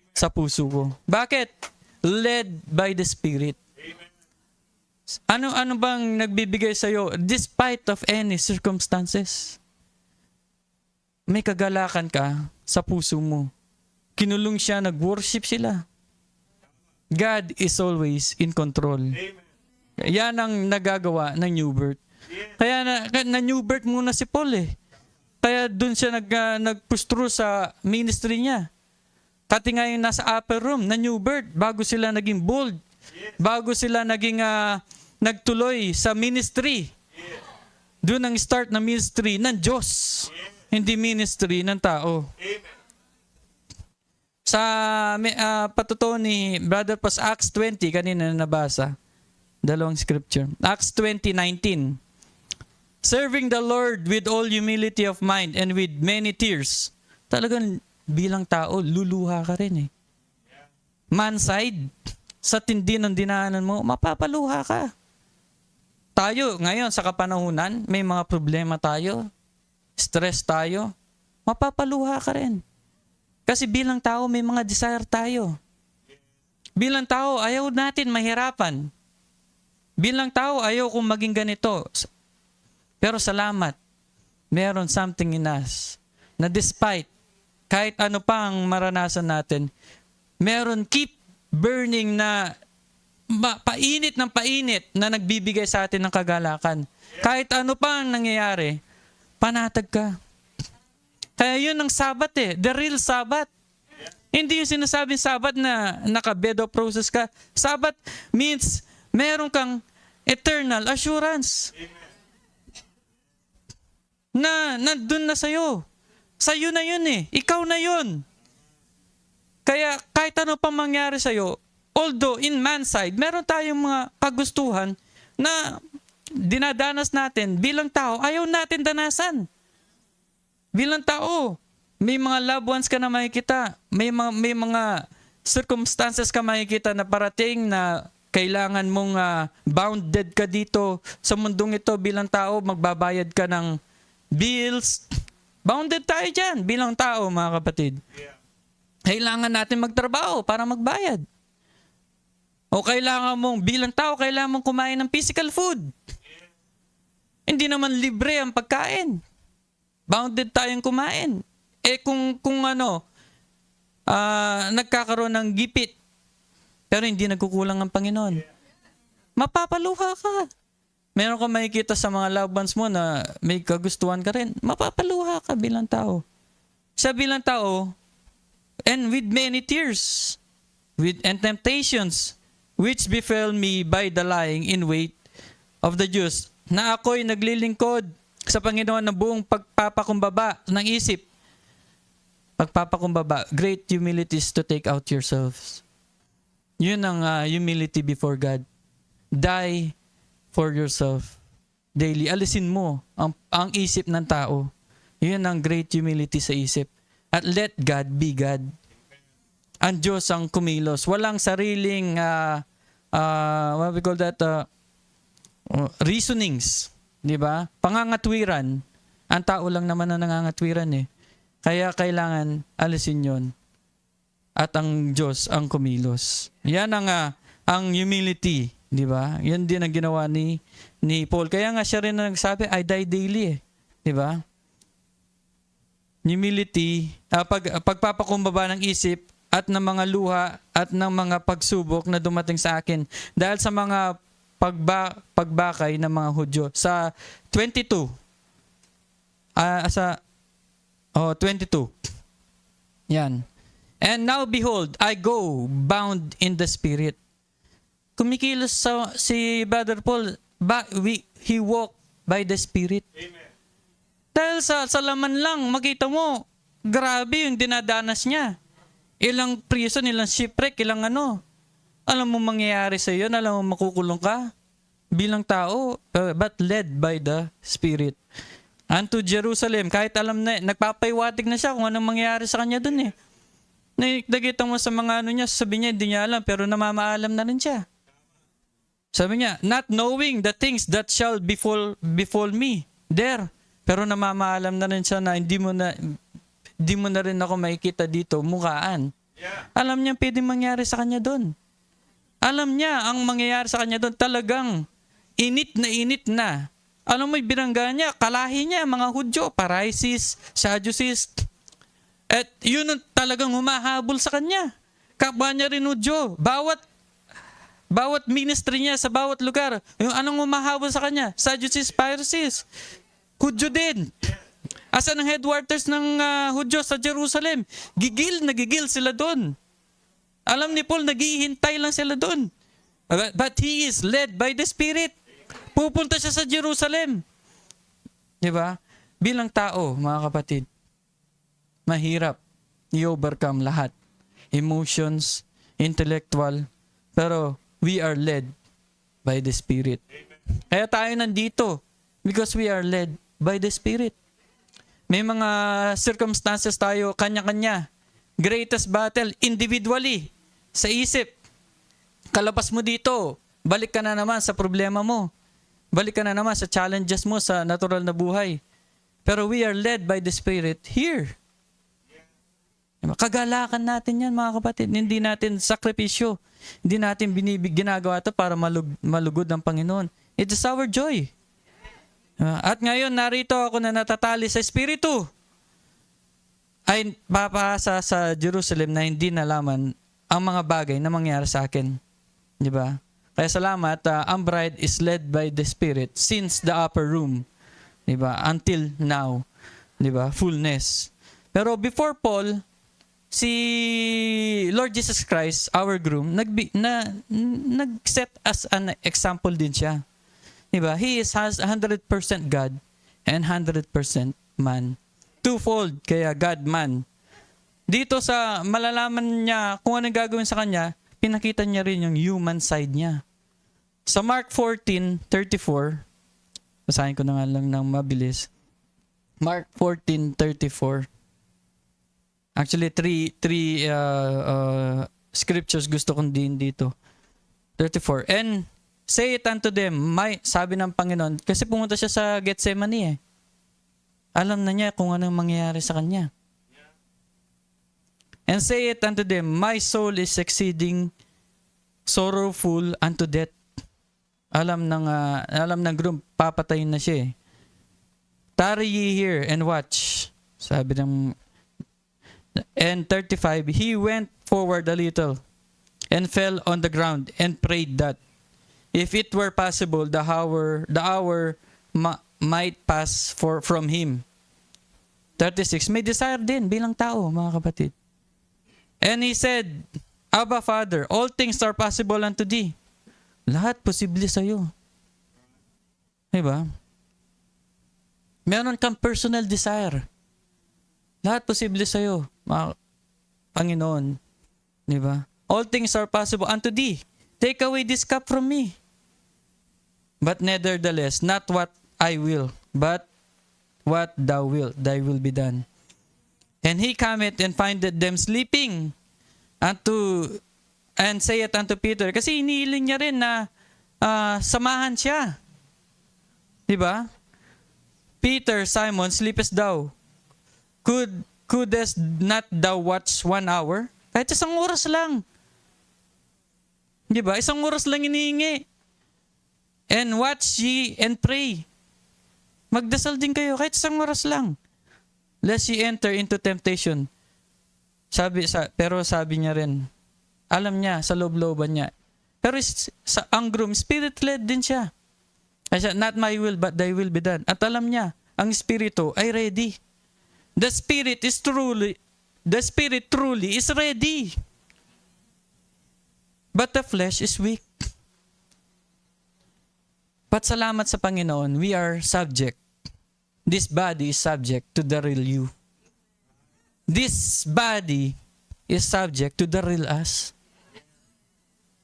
sa puso ko. Bakit? Led by the Spirit. Ano bang nagbibigay sa'yo despite of any circumstances? May kagalakan ka sa puso mo. Kinulong siya, nag-worship sila. God is always in control. Yan ang nagagawa ng New Birth. Kaya na New Birth muna si Paul Kaya dun siya nag-push through sa ministry niya. Kati nga yung nasa upper room na New Birth, bago sila naging bold, bago sila naging nagtuloy sa ministry. Doon ang start na ministry ng Diyos, hindi ministry ng tao. Sa patutuo ni Brother Pas, Acts 20, kanina nabasa, dalawang scripture. Acts 20:19. Serving the Lord with all humility of mind and with many tears. Talagang bilang tao, luluha ka rin Man-side, sa tindi ng dinaanan mo, mapapaluha ka. Tayo, ngayon sa kapanahunan, may mga problema tayo, stress tayo, mapapaluha ka rin. Kasi bilang tao, may mga desire tayo. Bilang tao, ayaw natin mahirapan. Bilang tao, ayaw kong maging ganito. Pero salamat, meron something in us na despite kahit ano pa ang maranasan natin, meron keep burning na painit ng painit na nagbibigay sa atin ng kagalakan. Kahit ano pa ang nangyayari, panatag ka. Kaya yun ang Sabat the real Sabat. Hindi yung sinasabing Sabat na naka-bed of roses ka. Sabat means meron kang eternal assurance. Na nandun na sa'yo. Sa'yo na yun Ikaw na yun. Kaya kahit ano pang mangyari sa'yo, although in man's side, meron tayong mga kagustuhan na dinadanas natin bilang tao, ayaw natin danasan. Bilang tao, may mga loved ones ka na makikita, may mga circumstances ka makikita na parating na kailangan mong bounded ka dito sa mundong ito bilang tao, magbabayad ka ng bills. Bounded tayo dyan bilang tao, mga kapatid. Kailangan natin magtrabaho para magbayad. O kailangan mong, bilang tao, kailangan mong kumain ng physical food. Hindi naman libre ang pagkain. Bounded tayong kumain. Kung nagkakaroon ng gipit, pero hindi nagkukulang ang Panginoon, mapapaluha ka. Meron ka makikita sa mga loved ones mo na may kagustuhan ka rin, mapapaluha ka bilang tao. Sa bilang tao, and with many tears, and temptations, which befell me by the lying in wait of the Jews, na ako'y naglilingkod sa Panginoon ng buong pagpapakumbaba ng isip. Pagpapakumbaba, great humility is to take out yourselves. Yun ang humility before God. Die for yourself daily. Alisin mo ang isip ng tao. Yun ang great humility sa isip. At let God be God. Ang Diyos ang kumilos. Walang sariling, what we call that, reasonings. Diba? Pangangatwiran. Ang tao lang naman ang nangangatwiran Kaya kailangan alisin yon. At ang Diyos ang kumilos. Yan ang humility. Diba? Yan din ang ginawa ni Paul. Kaya nga siya rin na nagsabi, I die daily. Diba? Humility, pagpapakumbaba ng isip at ng mga luha at ng mga pagsubok na dumating sa akin dahil sa mga pagbakay ng mga Hudyo. Sa 22. 22. Yan. And now behold, I go bound in the Spirit. Kumikilos si Brother Paul, he walked by the Spirit. Amen. Dahil sa laman lang, makita mo, grabe yung dinadanas niya. Ilang prison, ilang shipwreck, ilang ano. Alam mo mangyayari sa iyo, alam mo makukulong ka bilang tao, but led by the Spirit. Unto Jerusalem, kahit alam na, nagpapaiwatig na siya kung anong mangyayari sa kanya dun Nakikita mo sa mga niya, sabi niya, hindi niya alam, pero namamaalam na rin siya. Sabi niya, not knowing the things that shall befall me there. Pero namamaalam na rin siya na hindi mo na rin ako makikita dito, mukaan. Yeah. Alam niya pwedeng mangyari sa kanya doon. Alam niya ang mangyayari sa kanya doon talagang init na. Alam mo, binangga niya, kalahi niya, mga Hudyo, Paraisis, Sadducees. At yun ang talagang humahabol sa kanya. Kapwa niya rin Hudyo. Bawat ministry niya sa bawat lugar, yung anong humahabol sa kanya? Sadducees, Pharisees. Hudyo din. Asan ang headquarters ng Hudyo sa Jerusalem? Gigil sila doon. Alam ni Paul, naghihintay lang sila doon. But he is led by the Spirit. Pupunta siya sa Jerusalem. Diba? Bilang tao, mga kapatid, mahirap i-overcome lahat. Emotions, intellectual, pero we are led by the Spirit. Kaya tayo nandito because we are led by the Spirit. May mga circumstances tayo, kanya-kanya. Greatest battle, individually, sa isip. Kalabas mo dito, balik ka na naman sa problema mo. Balik ka na naman sa challenges mo sa natural na buhay. Pero we are led by the Spirit here. Diba? Kagalakan natin yan, mga kapatid. Hindi natin sakripisyo. Hindi natin ginagawa ito para malugod ng Panginoon. It is our joy. At ngayon, narito ako na natatali sa Espiritu. Ay papasa sa Jerusalem na hindi nalaman ang mga bagay na mangyari sa akin. Di ba? Kaya salamat, ang bride is led by the Spirit since the upper room. Di ba? Until now. Di ba? Fullness. Pero before Paul, si Lord Jesus Christ, our groom, nag-set as an example din siya. Diba? He has 100% God and 100% man. Twofold, kaya God, man. Dito sa malalaman niya kung anong gagawin sa kanya, pinakita niya rin yung human side niya. Sa Mark 14:34, basahin ko na nga lang ng mabilis. Mark 14:34. Actually, three scriptures gusto kong din dito. 34. And say it unto them, sabi ng Panginoon, kasi pumunta siya sa Gethsemane eh. Alam na niya kung anong mangyayari sa kanya. And say it unto them, my soul is exceeding sorrowful unto death. Alam ng groom, papatayin na siya eh. Tarry ye here and watch. Sabi ng and 35, he went forward a little and fell on the ground and prayed that if it were possible, the hour might pass from him. 36, may desire din bilang tao, mga kapatid. And he said, Abba, Father, all things are possible unto thee. Lahat posible sa'yo. Diba? Meron kang personal desire. Lahat posible sa'yo, mga Panginoon. Diba? All things are possible unto thee. Take away this cup from me. But nevertheless, not what I will, but what thou wilt, thy will be done. And he cometh and findeth them sleeping and saith unto Peter, kasi iniiling niya rin na samahan siya. Diba? Peter, Simon, sleepest thou? Couldest not thou watch 1 hour? Kahit 1 oras lang. Diba? 1 oras lang inihingi. And watch ye and pray. Magdasal din kayo kahit 1 oras lang. Lest ye enter into temptation. Pero sabi niya rin, alam niya, sa loob-looban niya. Pero ang groom, spirit-led din siya. Kasi not my will, but thy will be done. At alam niya, ang Espiritu ay ready. The Spirit truly is ready. But the flesh is weak. But salamat sa Panginoon, we are subject. This body is subject to the real you. This body is subject to the real us.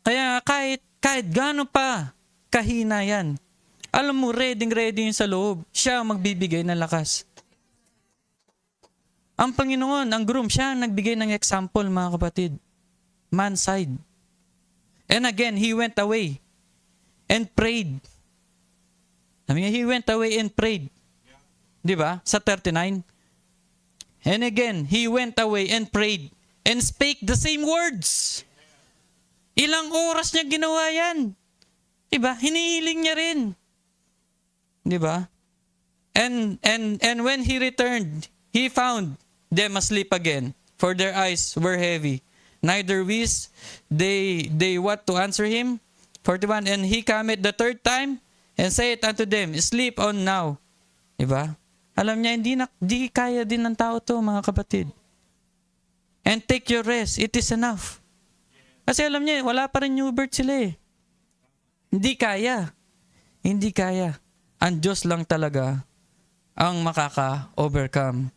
Kaya kahit gaano pa kahina yan, alam mo, ready yun sa loob. Siya ang magbibigay ng lakas. Ang Panginoon, ang groom, siya ang nagbigay ng example, mga kapatid. Man side. And again, he went away and prayed. Sabi niya, he went away and prayed. Di ba? Sa 39. And again, he went away and prayed and spake the same words. Ilang oras niya ginawa yan. Di ba? Hinihiling niya rin. Di ba? And when he returned, he found them asleep again, for their eyes were heavy. Neither wist they what to answer him. 41, and he cometh the third time, and saith unto them, sleep on now. Diba? Alam niya, hindi kaya din ng tao to, mga kapatid. And take your rest, it is enough. Kasi alam niya, wala pa rin new birth sila eh. Hindi kaya. Hindi kaya. Ang Diyos lang talaga ang makaka-overcome.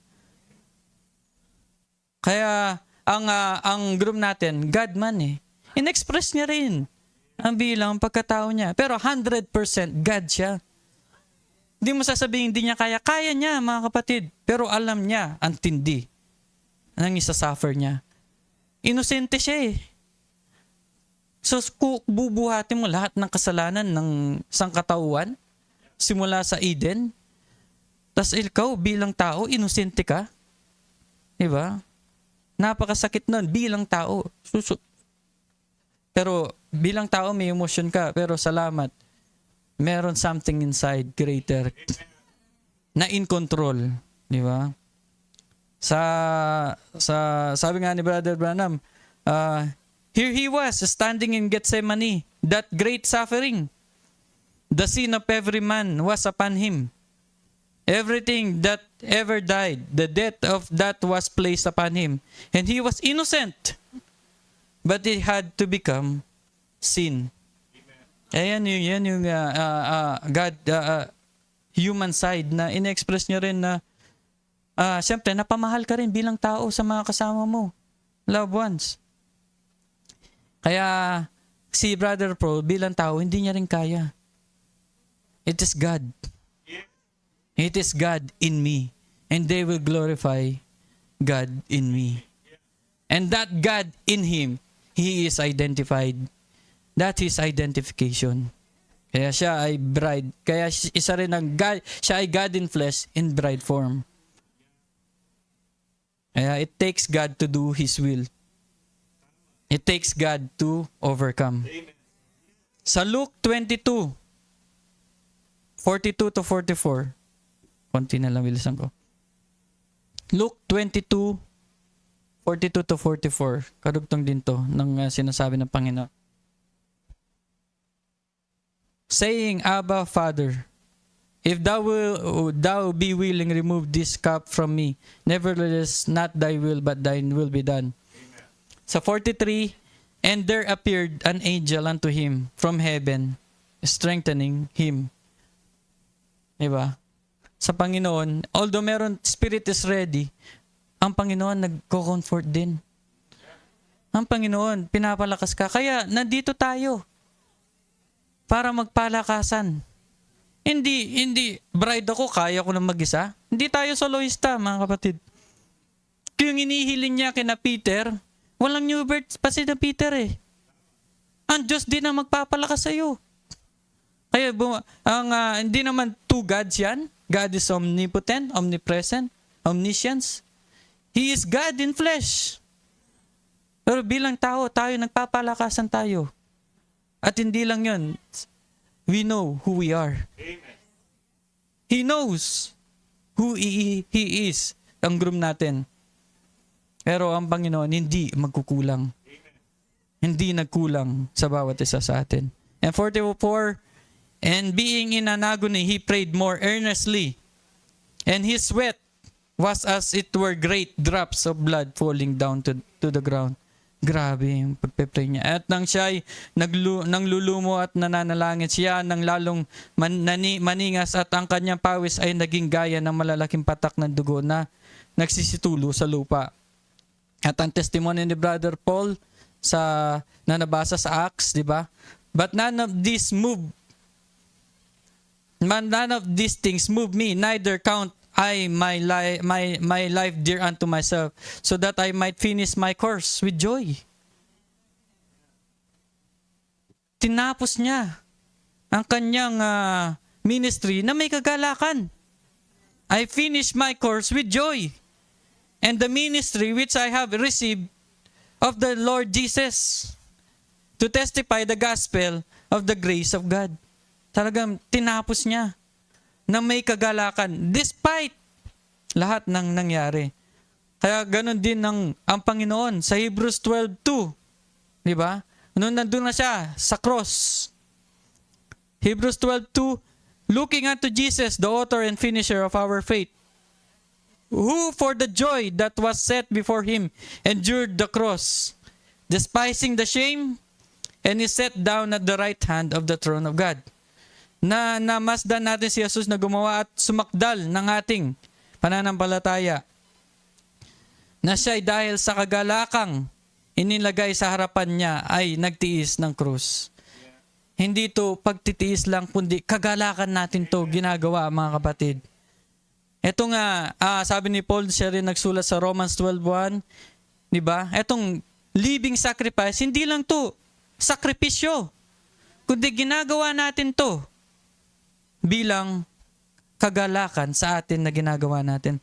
Kaya ang groom natin, God man eh. In-express niya rin ang bilang pagkatao niya. Pero 100% God siya. Hindi mo sasabihin hindi niya kaya. Kaya niya, mga kapatid. Pero alam niya ang tindi ng isa-suffer niya. Inosente siya eh. So, bubuhatin mo lahat ng kasalanan ng sangkatauhan simula sa Eden. Tapos ikaw bilang tao, inosente ka. Diba? Napakasakit nun bilang tao. Pero bilang tao may emotion ka, pero salamat. Meron something inside greater na in control, di ba? Sabi nga ni Brother Branham, here he was standing in Gethsemane, that great suffering. The sin of every man was upon him. Everything that ever died, the death of that was placed upon him. And he was innocent. But it had to become sin. Ayan yung God, human side na in-express niya rin na siyempre, napamahal ka rin bilang tao sa mga kasama mo. Loved ones. Kaya si Brother Paul bilang tao, hindi niya rin kaya. It is God. It is God in me. And they will glorify God in me. And that God in him, he is identified. That is identification. Kaya siya ay bride. Kaya isa rin ang God, siya ay God in flesh in bride form. Kaya it takes God to do His will. It takes God to overcome. Sa Luke 22, 42 to 44, konti na lang bilisan ko. Luke 22, 42 to 44, kadugtong din to ng sinasabi ng Panginoon. Saying, Abba, Father, if thou be willing, remove this cup from me. Nevertheless, not thy will, but thine will be done. Sa 43, and there appeared an angel unto him from heaven, strengthening him. Diba? Sa Panginoon, although meron, spirit is ready, ang Panginoon nagko-comfort din. Ang Panginoon, pinapalakas ka. Kaya, nandito tayo para magpalakasan. Hindi, bride ako, kaya ko na mag-isa. Hindi tayo soloista, mga kapatid. Yung inihiling niya kina Peter, walang new birth pa si na Peter eh. Ang Diyos din ang magpapalakas sa iyo. Kaya hindi naman two gods yan. God is omnipotent, omnipresent, omniscience. He is God in flesh. Pero bilang tao, tayo nagpapalakasan tayo. At hindi lang yun, we know who we are. Amen. He knows who He is, ang groom natin. Pero ang Panginoon, hindi magkukulang. Amen. Hindi nagkulang sa bawat isa sa atin. And 44, and being in an agony, he prayed more earnestly. And his sweat was as it were great drops of blood falling down to the ground. Grabe yung pagpe-pray niya. At nang siya ay nanglulumo at nananalangin, siya nang lalong maningas at ang kanyang pawis ay naging gaya ng malalaking patak ng dugo na nagsisitulo sa lupa. At ang testimony ni Brother Paul na nabasa sa Acts, di ba? But none of these things move me, neither count I my life dear unto myself, so that I might finish my course with joy. Tinapos niya ang kanyang ministry na may kagalakan. I finish my course with joy, and the ministry which I have received of the Lord Jesus, to testify the gospel of the grace of God. Talagang tinapos niya na may kagalakan despite lahat ng nangyari. Kaya ganun din ang Panginoon sa Hebrews 12:2. Di ba? Noon nandun na siya sa cross. Hebrews 12:2, looking unto Jesus, the author and finisher of our faith, who for the joy that was set before him endured the cross, despising the shame, and is set down at the right hand of the throne of God. Na namasdan natin si Jesus na gumawa at sumakdal ng ating pananampalataya. Na siya'y dahil sa kagalakang inilagay sa harapan niya ay nagtiis ng krus. Hindi to pagtitiis lang, kundi kagalakan natin to ginagawa, mga kapatid. Ito nga, sabi ni Paul, siya rin nagsulat sa Romans 12:1, di ba? Etong living sacrifice, hindi lang to sakripisyo, kundi ginagawa natin to bilang kagalakan sa atin na ginagawa natin.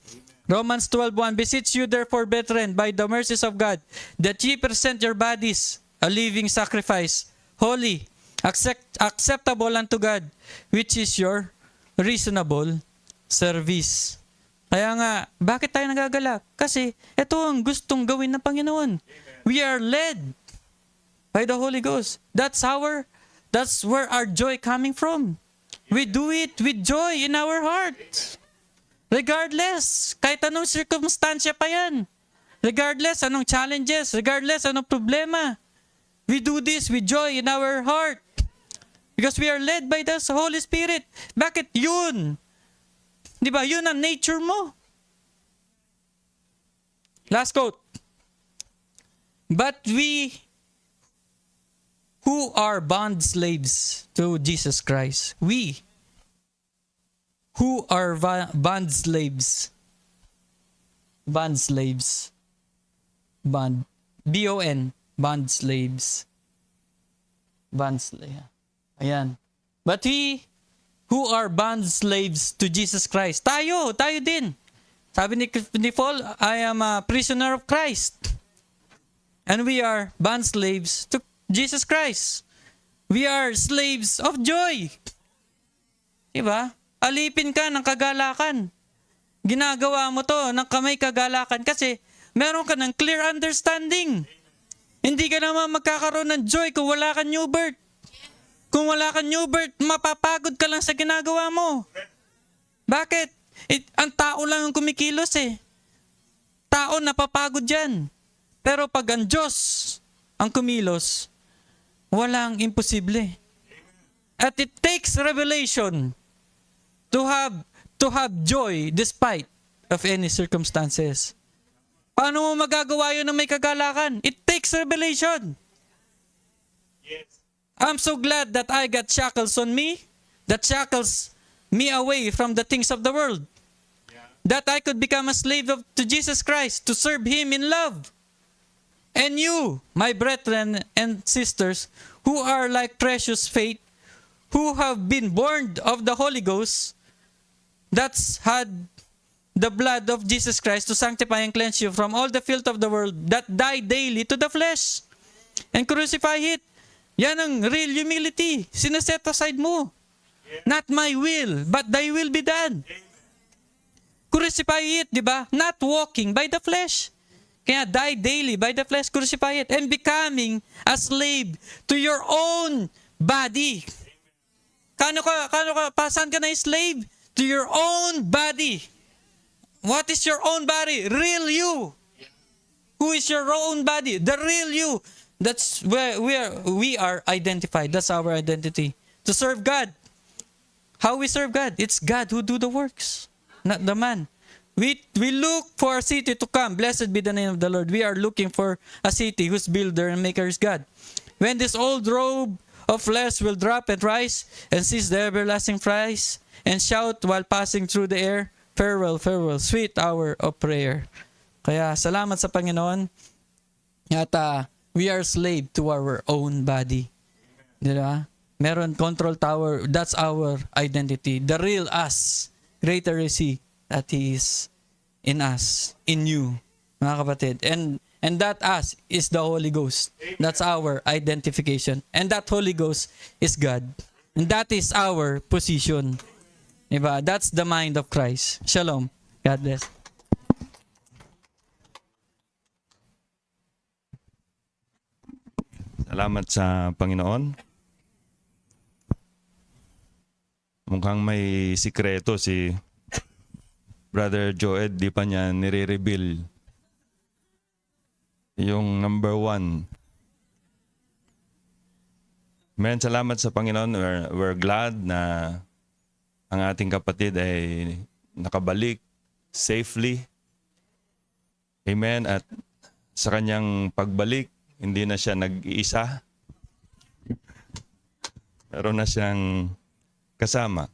Romans 12:1, beseech you therefore, brethren, by the mercies of God, that ye present your bodies a living sacrifice, holy, acceptable unto God, which is your reasonable service. Kaya nga, bakit tayo nagagalak? Kasi ito ang gustong gawin ng Panginoon. We are led by the Holy Ghost. That's where our joy coming from. We do it with joy in our hearts. Regardless, kahit anong circumstansya pa yan. Regardless, anong challenges, regardless, anong problema. We do this with joy in our heart. Because we are led by the Holy Spirit. Bakit yun? Di ba? Yun ang nature mo. Last quote. But we who are bond slaves to Jesus Christ, we who are bond slaves, bond, B-O-N, bond slaves, ayan. But we who are bond slaves to Jesus Christ, tayo din. Sabi ni Paul, I am a prisoner of Christ. And we are bond slaves to Jesus Christ. We are slaves of joy. Diba? Alipin ka ng kagalakan. Ginagawa mo to ng kamay kagalakan kasi meron ka ng clear understanding. Hindi ka naman magkakaroon ng joy kung wala kang new birth. Kung wala kang new birth, mapapagod ka lang sa ginagawa mo. Bakit? Ang tao lang ang kumikilos eh. Tao napapagod dyan. Pero pag ang Diyos ang kumilos, walang imposible. At it takes revelation to have joy despite of any circumstances. Paano mo magagawa yun na may kagalakan? It takes revelation. I'm so glad that I got shackles on me, that shackles me away from the things of the world. That I could become a slave to Jesus Christ, to serve Him in love. And you, my brethren and sisters, who are like precious faith, who have been born of the Holy Ghost, that's had the blood of Jesus Christ to sanctify and cleanse you from all the filth of the world, that die daily to the flesh, and crucify it. Yan ang real humility. Sineset aside mo. Not my will, but thy will be done. Crucify it, di ba? Not walking by the flesh. Kaya die daily by the flesh, crucify it, and becoming a slave to your own body. Saan ka na slave? To your own body. What is your own body? Real you. Who is your own body? The real you. That's where we are identified. That's our identity. To serve God. How we serve God? It's God who do the works, not the man. We look for a city to come. Blessed be the name of the Lord. We are looking for a city whose builder and maker is God. When this old robe of flesh will drop and rise and seize the everlasting prize and shout while passing through the air, farewell, farewell, sweet hour of prayer. Kaya salamat sa Panginoon. At we are slave to our own body. Diba? Meron control tower. That's our identity. The real us. Greater is He that He is in us, in you, mga kapatid. And that us is the Holy Ghost. That's our identification. And that Holy Ghost is God. And that is our position. Diba? That's the mind of Christ. Shalom. God bless.
Salamat sa Panginoon. Mukhang may sikreto si Brother Joed, di pa niya nire-reveal yung number 1. Amen, salamat sa Panginoon. We're glad na ang ating kapatid ay nakabalik safely. Amen. At sa kanyang pagbalik, hindi na siya nag-iisa. Meron na siyang kasama.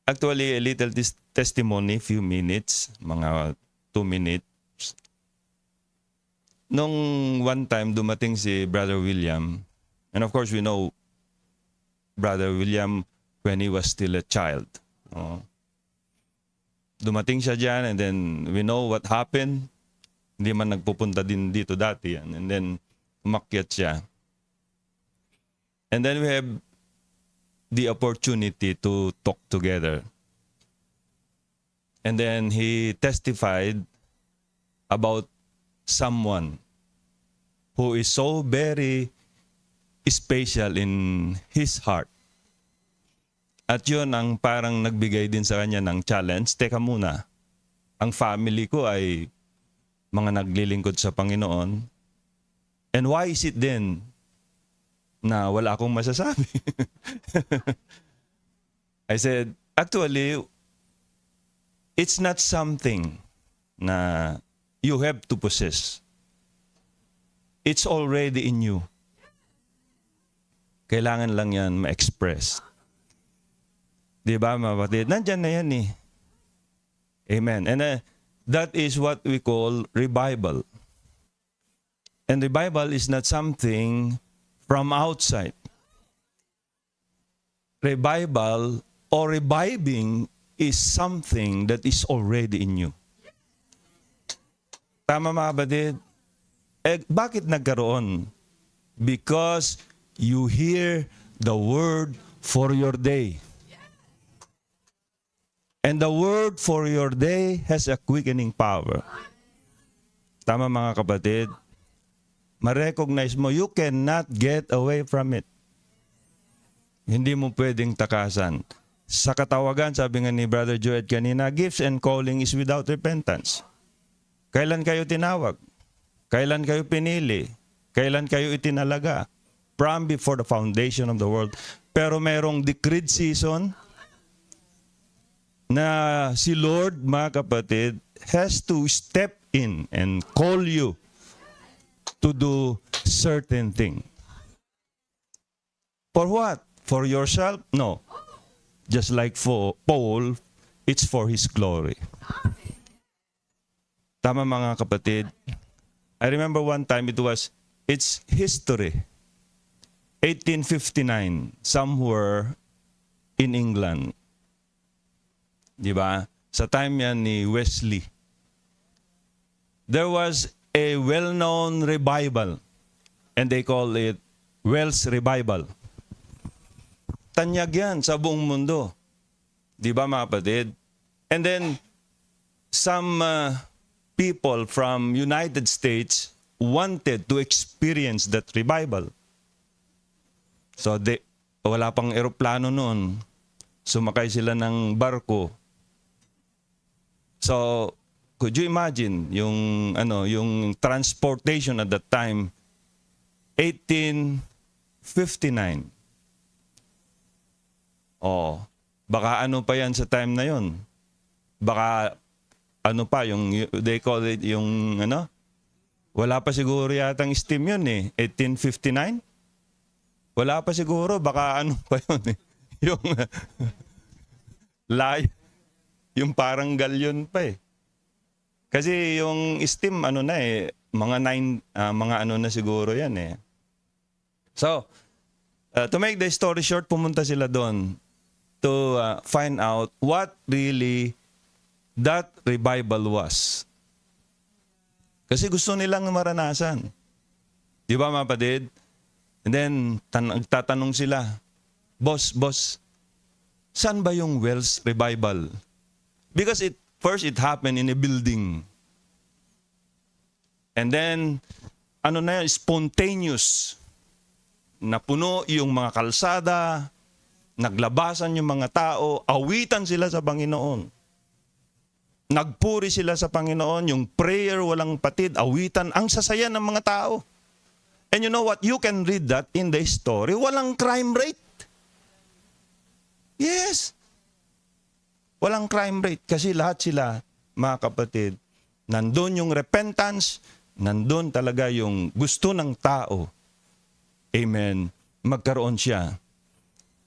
Actually, a little testimony, few minutes, mga 2 minutes. Nung one time dumating si Brother William, and of course we know Brother William when he was still a child. dumating siya dyan and then we know what happened. Hindi man nagpupunta din dito dati yan. And then umakyat siya. And then we have the opportunity to talk together. And then he testified about someone who is so very special in his heart. At yun ang parang nagbigay din sa kanya ng challenge. Teka muna, ang family ko ay mga naglilingkod sa Panginoon. And why is it then na wala akong masasabi? I said, actually, it's not something na you have to possess. It's already in you. Kailangan lang yan ma-express. Di ba, mga kapatid? Nandyan na yan eh. Amen. And that is what we call revival. And revival is not something from outside. Revival or reviving is something that is already in you. Tama, mga kapatid? Bakit nagkaroon? Because you hear the word for your day. And the word for your day has a quickening power. Tama, mga kapatid? Ma-recognize mo, you cannot get away from it. Hindi mo pwedeng takasan. Sa katawagan, sabi nga ni Brother Joed kanina, gifts and calling is without repentance. Kailan kayo tinawag? Kailan kayo pinili? Kailan kayo itinalaga? From before the foundation of the world. Pero merong decreed season na si Lord, mga kapatid, has to step in and call you to do certain thing. For what? For yourself? No. Just like for Paul, it's for his glory. Tama, mga kapatid. I remember one time it's history. 1859, somewhere in England. Di ba? Sa time yan ni Wesley. There was a well-known revival. And they call it Welsh Revival. Tanyag yan sa buong mundo. Di ba, mga kapatid? And then, some people from United States wanted to experience that revival. So, wala pang eroplano noon. Sumakay sila ng barko. So, could you imagine yung transportation at that time, 1859. Oh, baka ano pa yan sa time na yon? Baka ano pa yung they call it yung wala pa siguro yatang steam yun eh, 1859. Wala pa siguro, baka ano pa yun eh. Yung yung parang galyon pa eh. Kasi yung steam mga na siguro yan eh. So, to make the story short, pumunta sila doon to find out what really that revival was. Kasi gusto nilang maranasan. Di ba, mga kapatid? And then, nagtatanong sila, Boss, saan ba yung Welsh revival? Because first it happened in a building. And then, spontaneous. Napuno yung mga kalsada, naglabasan yung mga tao, awitan sila sa Panginoon. Nagpuri sila sa Panginoon, yung prayer walang patid, awitan, ang sasaya ng mga tao. And you know what? You can read that in the story. Walang crime rate. Yes. Walang crime rate kasi lahat sila, mga kapatid, nandun yung repentance, nandun talaga yung gusto ng tao. Amen. Magkaroon siya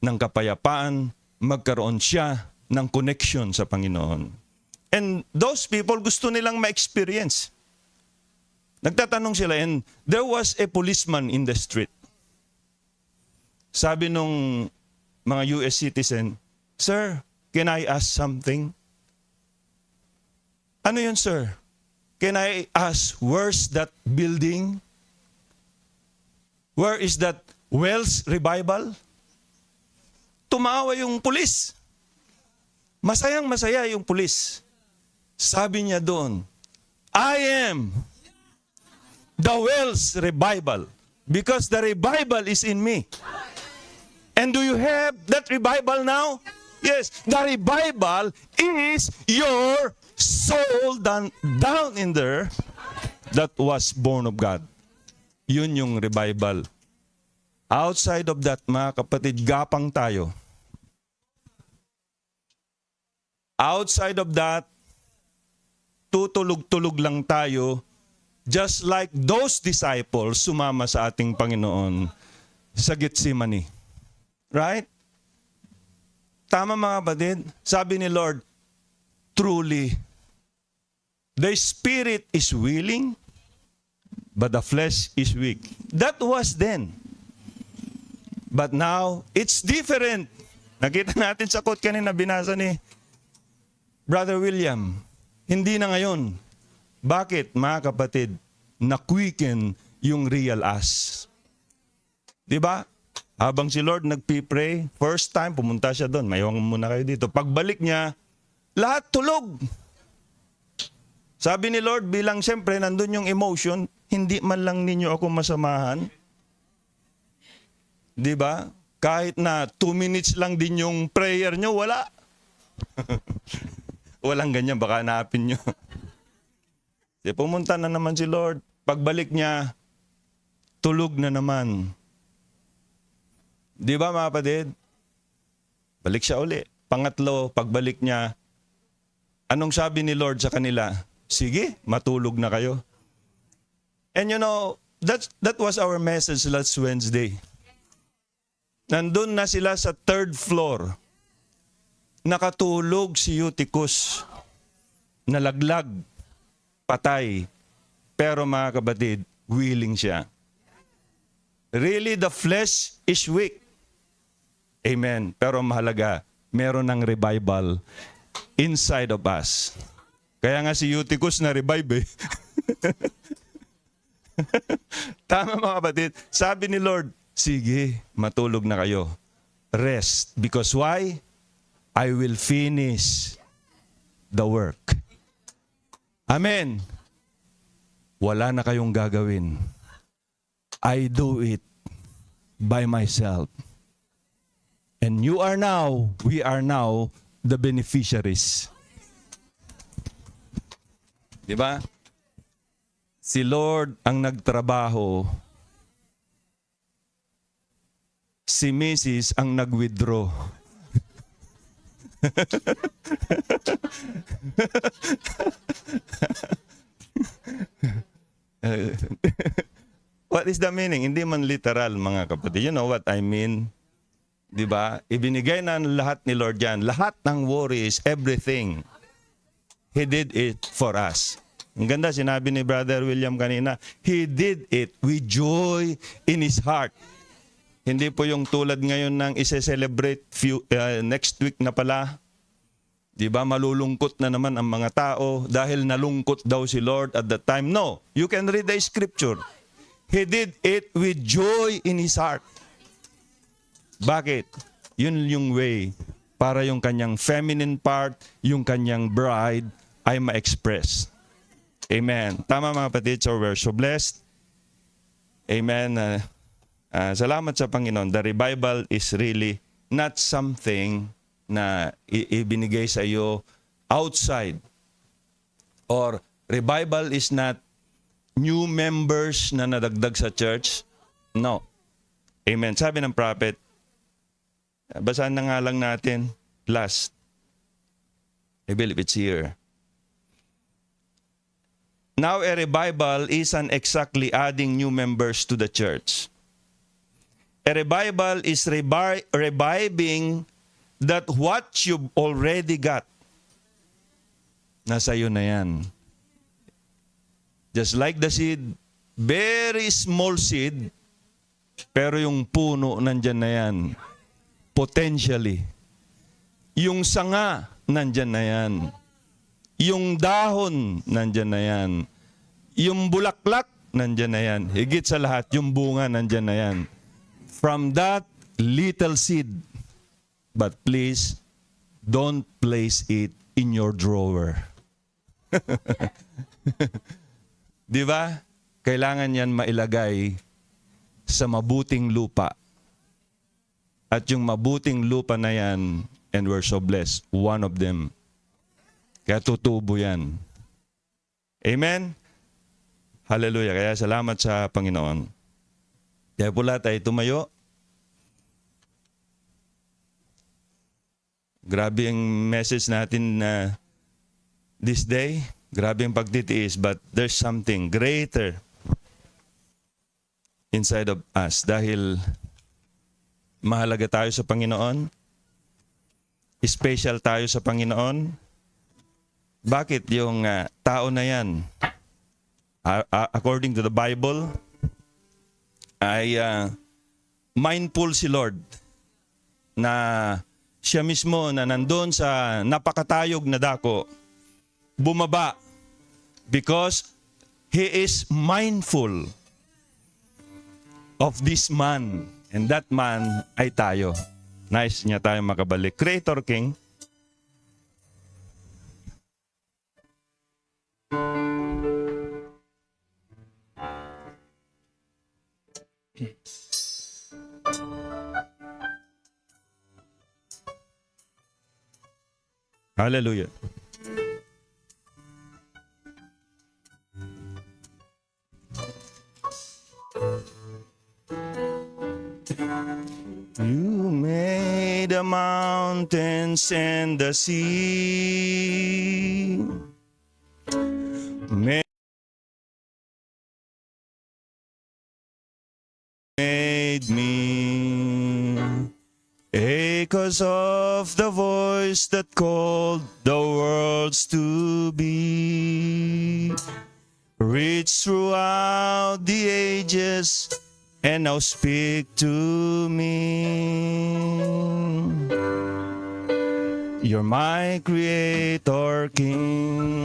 ng kapayapaan, magkaroon siya ng connection sa Panginoon. And those people gusto nilang ma-experience. Nagtatanong sila, and there was a policeman in the street. Sabi nung mga US citizen, Sir, can I ask something? Ano yun, sir? Can I ask, where's that building? Where is that Wells Revival? Tumawa yung pulis. Masayang-masaya yung pulis. Sabi niya doon, I am the Wells Revival because the revival is in me. And do you have that revival now? Yes, the revival is your soul down in there that was born of God. Yun yung revival. Outside of that, mga kapatid, gapang tayo. Outside of that, tutulog-tulog lang tayo, just like those disciples sumama sa ating Panginoon sa Gethsemane. Right? Tama mga kapatid? Sabi ni Lord, truly, the spirit is willing, but the flesh is weak. That was then. But now, it's different. Nakita natin sa quote kanina, binasa ni Brother William. Hindi na ngayon. Bakit, mga kapatid? Na-quicken yung real us. Diba? Habang si Lord nagpipray, first time, pumunta siya doon. Mayawang muna kayo dito. Pagbalik niya, lahat tulog. Sabi ni Lord, bilang siyempre, nandun yung emotion, hindi man lang ninyo ako masamahan. Diba? Kahit na 2 minutes lang din yung prayer nyo, wala. Walang ganyan, baka hanapin nyo. Pumunta na naman si Lord. Pagbalik niya, tulog na naman. Di ba mga kapatid? Balik siya uli. Pangatlo, pagbalik niya, anong sabi ni Lord sa kanila? Sige, matulog na kayo. And you know, that was our message last Wednesday. Nandun na sila sa 3rd floor. Nakatulog si Eutychus. Nalaglag. Patay. Pero mga kapatid, willing siya. Really, the flesh is weak. Amen. Pero mahalaga, meron ng revival inside of us. Kaya nga si Eutychus na revive eh. Tama mga kapatid. Sabi ni Lord, sige, matulog na kayo. Rest. Because why? I will finish the work. Amen. Wala na kayong gagawin. I do it by myself. And we are now the beneficiaries. Diba? Si Lord ang nagtrabaho. Si Mrs. ang nag-withdraw. What is the meaning? Hindi man literal, mga kapatid. You know what I mean? Diba? Ibinigay na lahat ni Lord yan. Lahat ng worries, everything. He did it for us. Ang ganda, sinabi ni Brother William kanina, He did it with joy in His heart. Hindi po yung tulad ngayon ng ise-celebrate next week na pala. Diba, malulungkot na naman ang mga tao dahil nalungkot daw si Lord at that time. No, you can read the scripture. He did it with joy in His heart. Bakit? Yun yung way para yung kanyang feminine part, yung kanyang bride ay ma-express. Amen. Tama mga kapatid, so we're so blessed. Amen. Salamat sa Panginoon. The revival is really not something na ibinigay sa iyo outside. Or revival is not new members na nadagdag sa church. No. Amen. Sabi ng prophet, basahan na nga lang natin. Last. I believe it's here. Now a revival isn't exactly adding new members to the church. A revival is reviving that what you've already got. Nasa iyo na yan. Just like the seed, very small seed, pero yung puno nandyan na yan. Potentially. Yung sanga, nandyan na yan. Yung dahon, nandyan na yan. Yung bulaklak, nandyan na yan. Higit sa lahat, yung bunga, nandyan na yan. From that little seed, but please, don't place it in your drawer. Di ba? Kailangan yan mailagay sa mabuting lupa. At yung mabuting lupa na yan, and we're so blessed, one of them. Kaya tutubo yan. Amen? Hallelujah. Kaya salamat sa Panginoon. Kaya pula tayo tumayo. Grabe ang message natin na this day. Grabe ang pagtitiis, but there's something greater inside of us. Dahil mahalaga tayo sa Panginoon. Special tayo sa Panginoon. Bakit yung tao na yan, according to the Bible, ay mindful si Lord na siya mismo na nandun sa napakatayog na dako, bumaba because He is mindful of this man. And that man ay tayo. Nice niya tayo makabalik. Creator King. Hallelujah. You made the mountains and the sea. Made me echoes of the voice that called the worlds to be. Reach throughout the ages and now speak to me. You're my Creator King.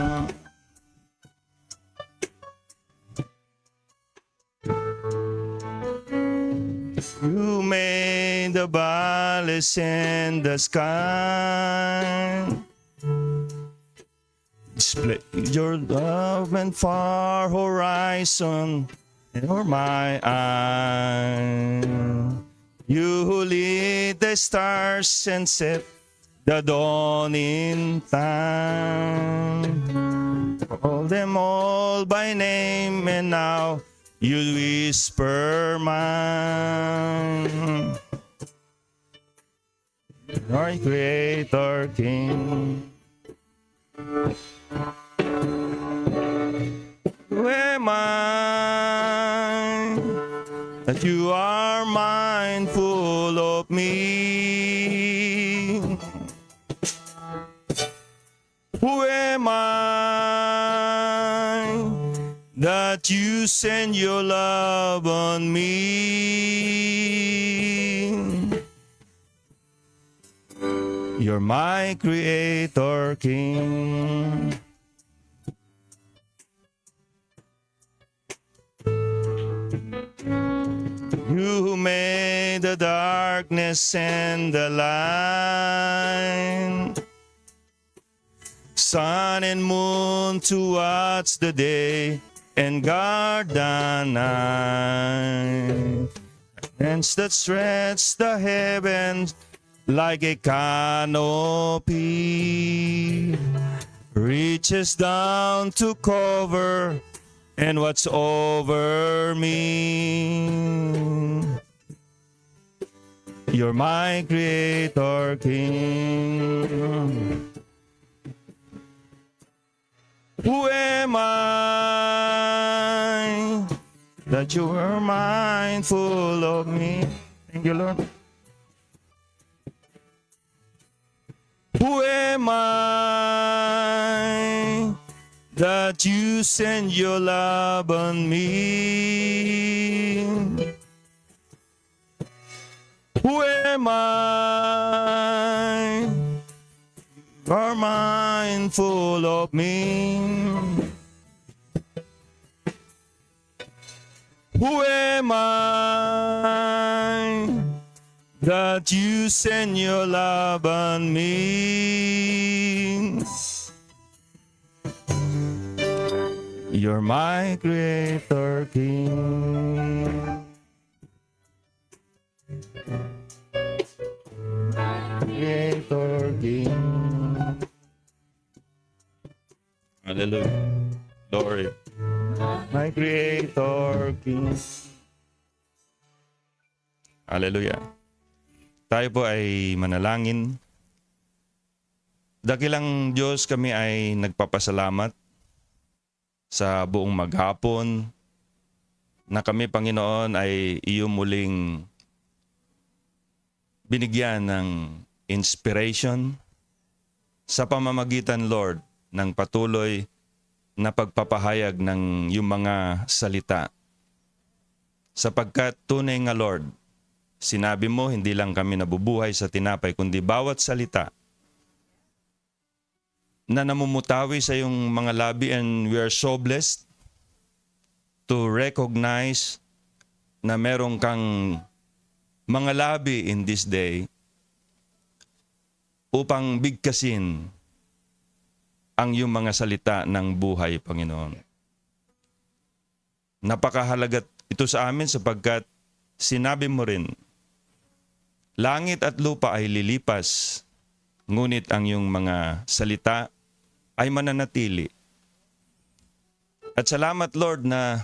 You made the valleys and the sky. Display your love and far horizon or my eye. You who lead the stars and set the dawn in time. Call them all by name and now you whisper mine. Our Creator King. Who am I that you are mindful of me? Who am I that you send your love on me? You're my Creator King. You who made the darkness and the light, sun and moon to watch the day and guard the night, hands that stretch the heavens like a canopy, reaches down to cover and watch over me. You're my Creator King. Who am I that you are mindful of me? Thank you, Lord. Who am I that you send your love on me? Who am I are mindful of me. Who am I that you send your love on me? You're my Creator King. Creator King. Hallelujah. Glory. My Creator King. Hallelujah. Tayo po ay manalangin. Dakilang Diyos, kami ay nagpapasalamat sa buong maghapon na kami, Panginoon, ay iyo muling binigyan ng inspiration sa pamamagitan, Lord, ng patuloy na pagpapahayag ng iyong mga salita. Sapagkat tunay nga, Lord, sinabi mo, hindi lang kami nabubuhay sa tinapay, kundi bawat salita na namumutawi sa iyong mga labi, and we are so blessed to recognize na merong kang mga labi in this day upang bigkasin ang iyong mga salita ng buhay, Panginoon. Napakahalaga ito sa amin sapagkat sinabi mo rin, langit at lupa ay lilipas, ngunit ang iyong mga salita ay mananatili. At salamat, Lord, na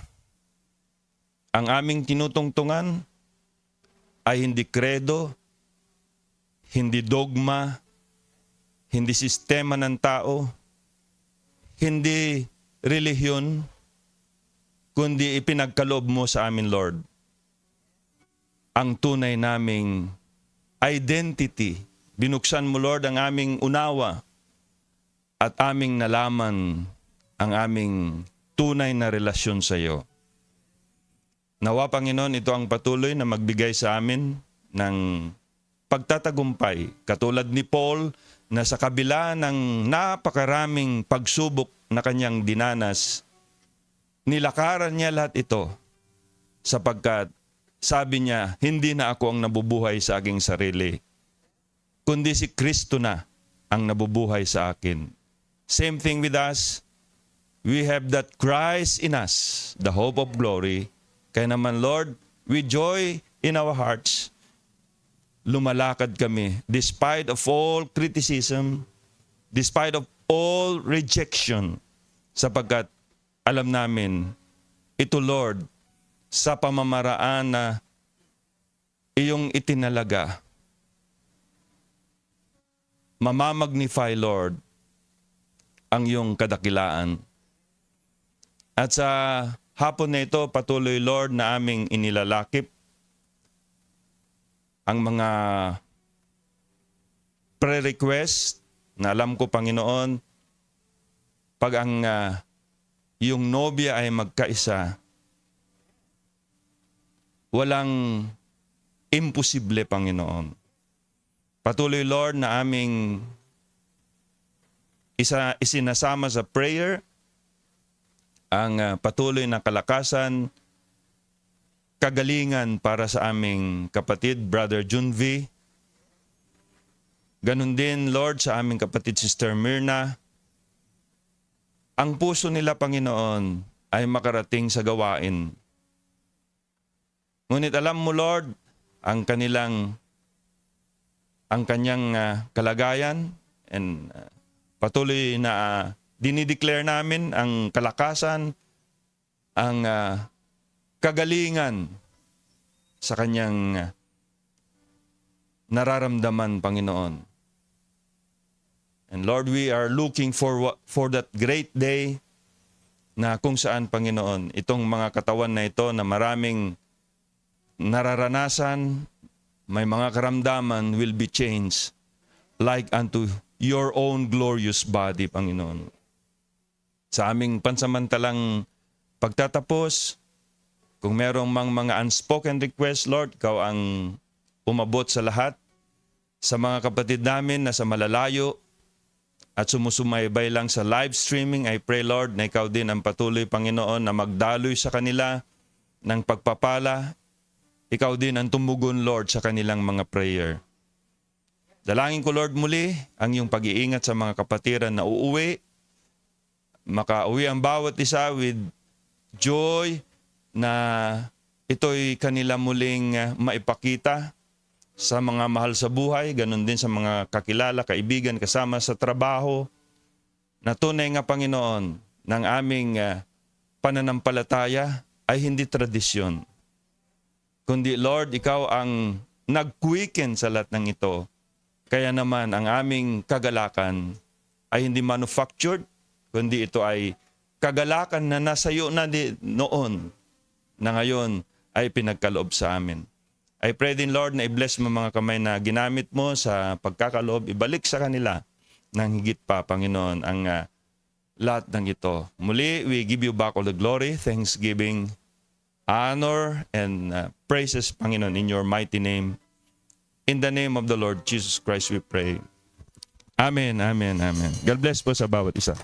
ang aming tinutungtungan ay hindi kredo, hindi dogma, hindi sistema ng tao, hindi relihiyon, kundi ipinagkaloob mo sa amin, Lord, ang tunay naming identity. Binuksan mo, Lord, ang aming unawa at aming nalaman ang aming tunay na relasyon sa iyo. Nawa, Panginoon, ito ang patuloy na magbigay sa amin ng pagtatagumpay. Katulad ni Paul na sa kabila ng napakaraming pagsubok na kanyang dinanas, nilakaran niya lahat ito sapagkat sabi niya, hindi na ako ang nabubuhay sa aking sarili, kundi si Kristo na ang nabubuhay sa akin. Same thing with us. We have that Christ in us, the hope of glory. Kaya naman, Lord, with joy in our hearts, lumalakad kami despite of all criticism, despite of all rejection, sapagkat alam namin, ito, Lord, sa pamamaraan na iyong itinalaga, mamamagnify, Lord, ang iyong kadakilaan. At sa hapon na ito, patuloy, Lord, na aming inilalakip ang mga pre-request na alam ko, Panginoon, pag ang iyong nobya ay magkaisa, walang imposible, Panginoon. Patuloy, Lord, na aming isinasama sa prayer ang patuloy na kalakasan, kagalingan para sa aming kapatid, Brother Junvi. Ganun din, Lord, sa aming kapatid, Sister Myrna. Ang puso nila, Panginoon, ay makarating sa gawain. Ngunit alam mo, Lord, ang kanyang kalagayan, and patuloy na dinideclare namin ang kalakasan, ang kagalingan sa kanyang nararamdaman, Panginoon. And Lord, we are looking for that great day na kung saan, Panginoon, itong mga katawan na ito na maraming nararanasan, may mga karamdaman will be changed like unto your own glorious body, Panginoon. Sa aming pansamantalang pagtatapos, kung merong mga unspoken request, Lord, ikaw ang umabot sa lahat. Sa mga kapatid namin na sa malalayo, at sumusumaybay lang sa live streaming, I pray, Lord, na ikaw din ang patuloy, Panginoon, na magdaloy sa kanila ng pagpapala. Ikaw din ang tumugon, Lord, sa kanilang mga prayer. Dalangin ko, Lord, muli ang iyong pag-iingat sa mga kapatiran na uuwi. Makauwi ang bawat isa with joy na ito'y kanila muling maipakita sa mga mahal sa buhay, ganun din sa mga kakilala, kaibigan, kasama sa trabaho, na tunay nga, Panginoon, ng aming pananampalataya ay hindi tradisyon. Kundi, Lord, ikaw ang nag-quicken sa lahat ng ito. Kaya naman ang aming kagalakan ay hindi manufactured, kundi ito ay kagalakan na nasa iyo na noon, na ngayon ay pinagkaloob sa amin. I pray din, Lord, na i-bless mo mga kamay na ginamit mo sa pagkakaloob, ibalik sa kanila ng higit pa, Panginoon, ang lahat ng ito. Muli, we give you back all the glory, thanksgiving, honor, and praises, Panginoon, in your mighty name. In the name of the Lord Jesus Christ, we pray. Amen, amen, amen. God bless po sa bawat isa.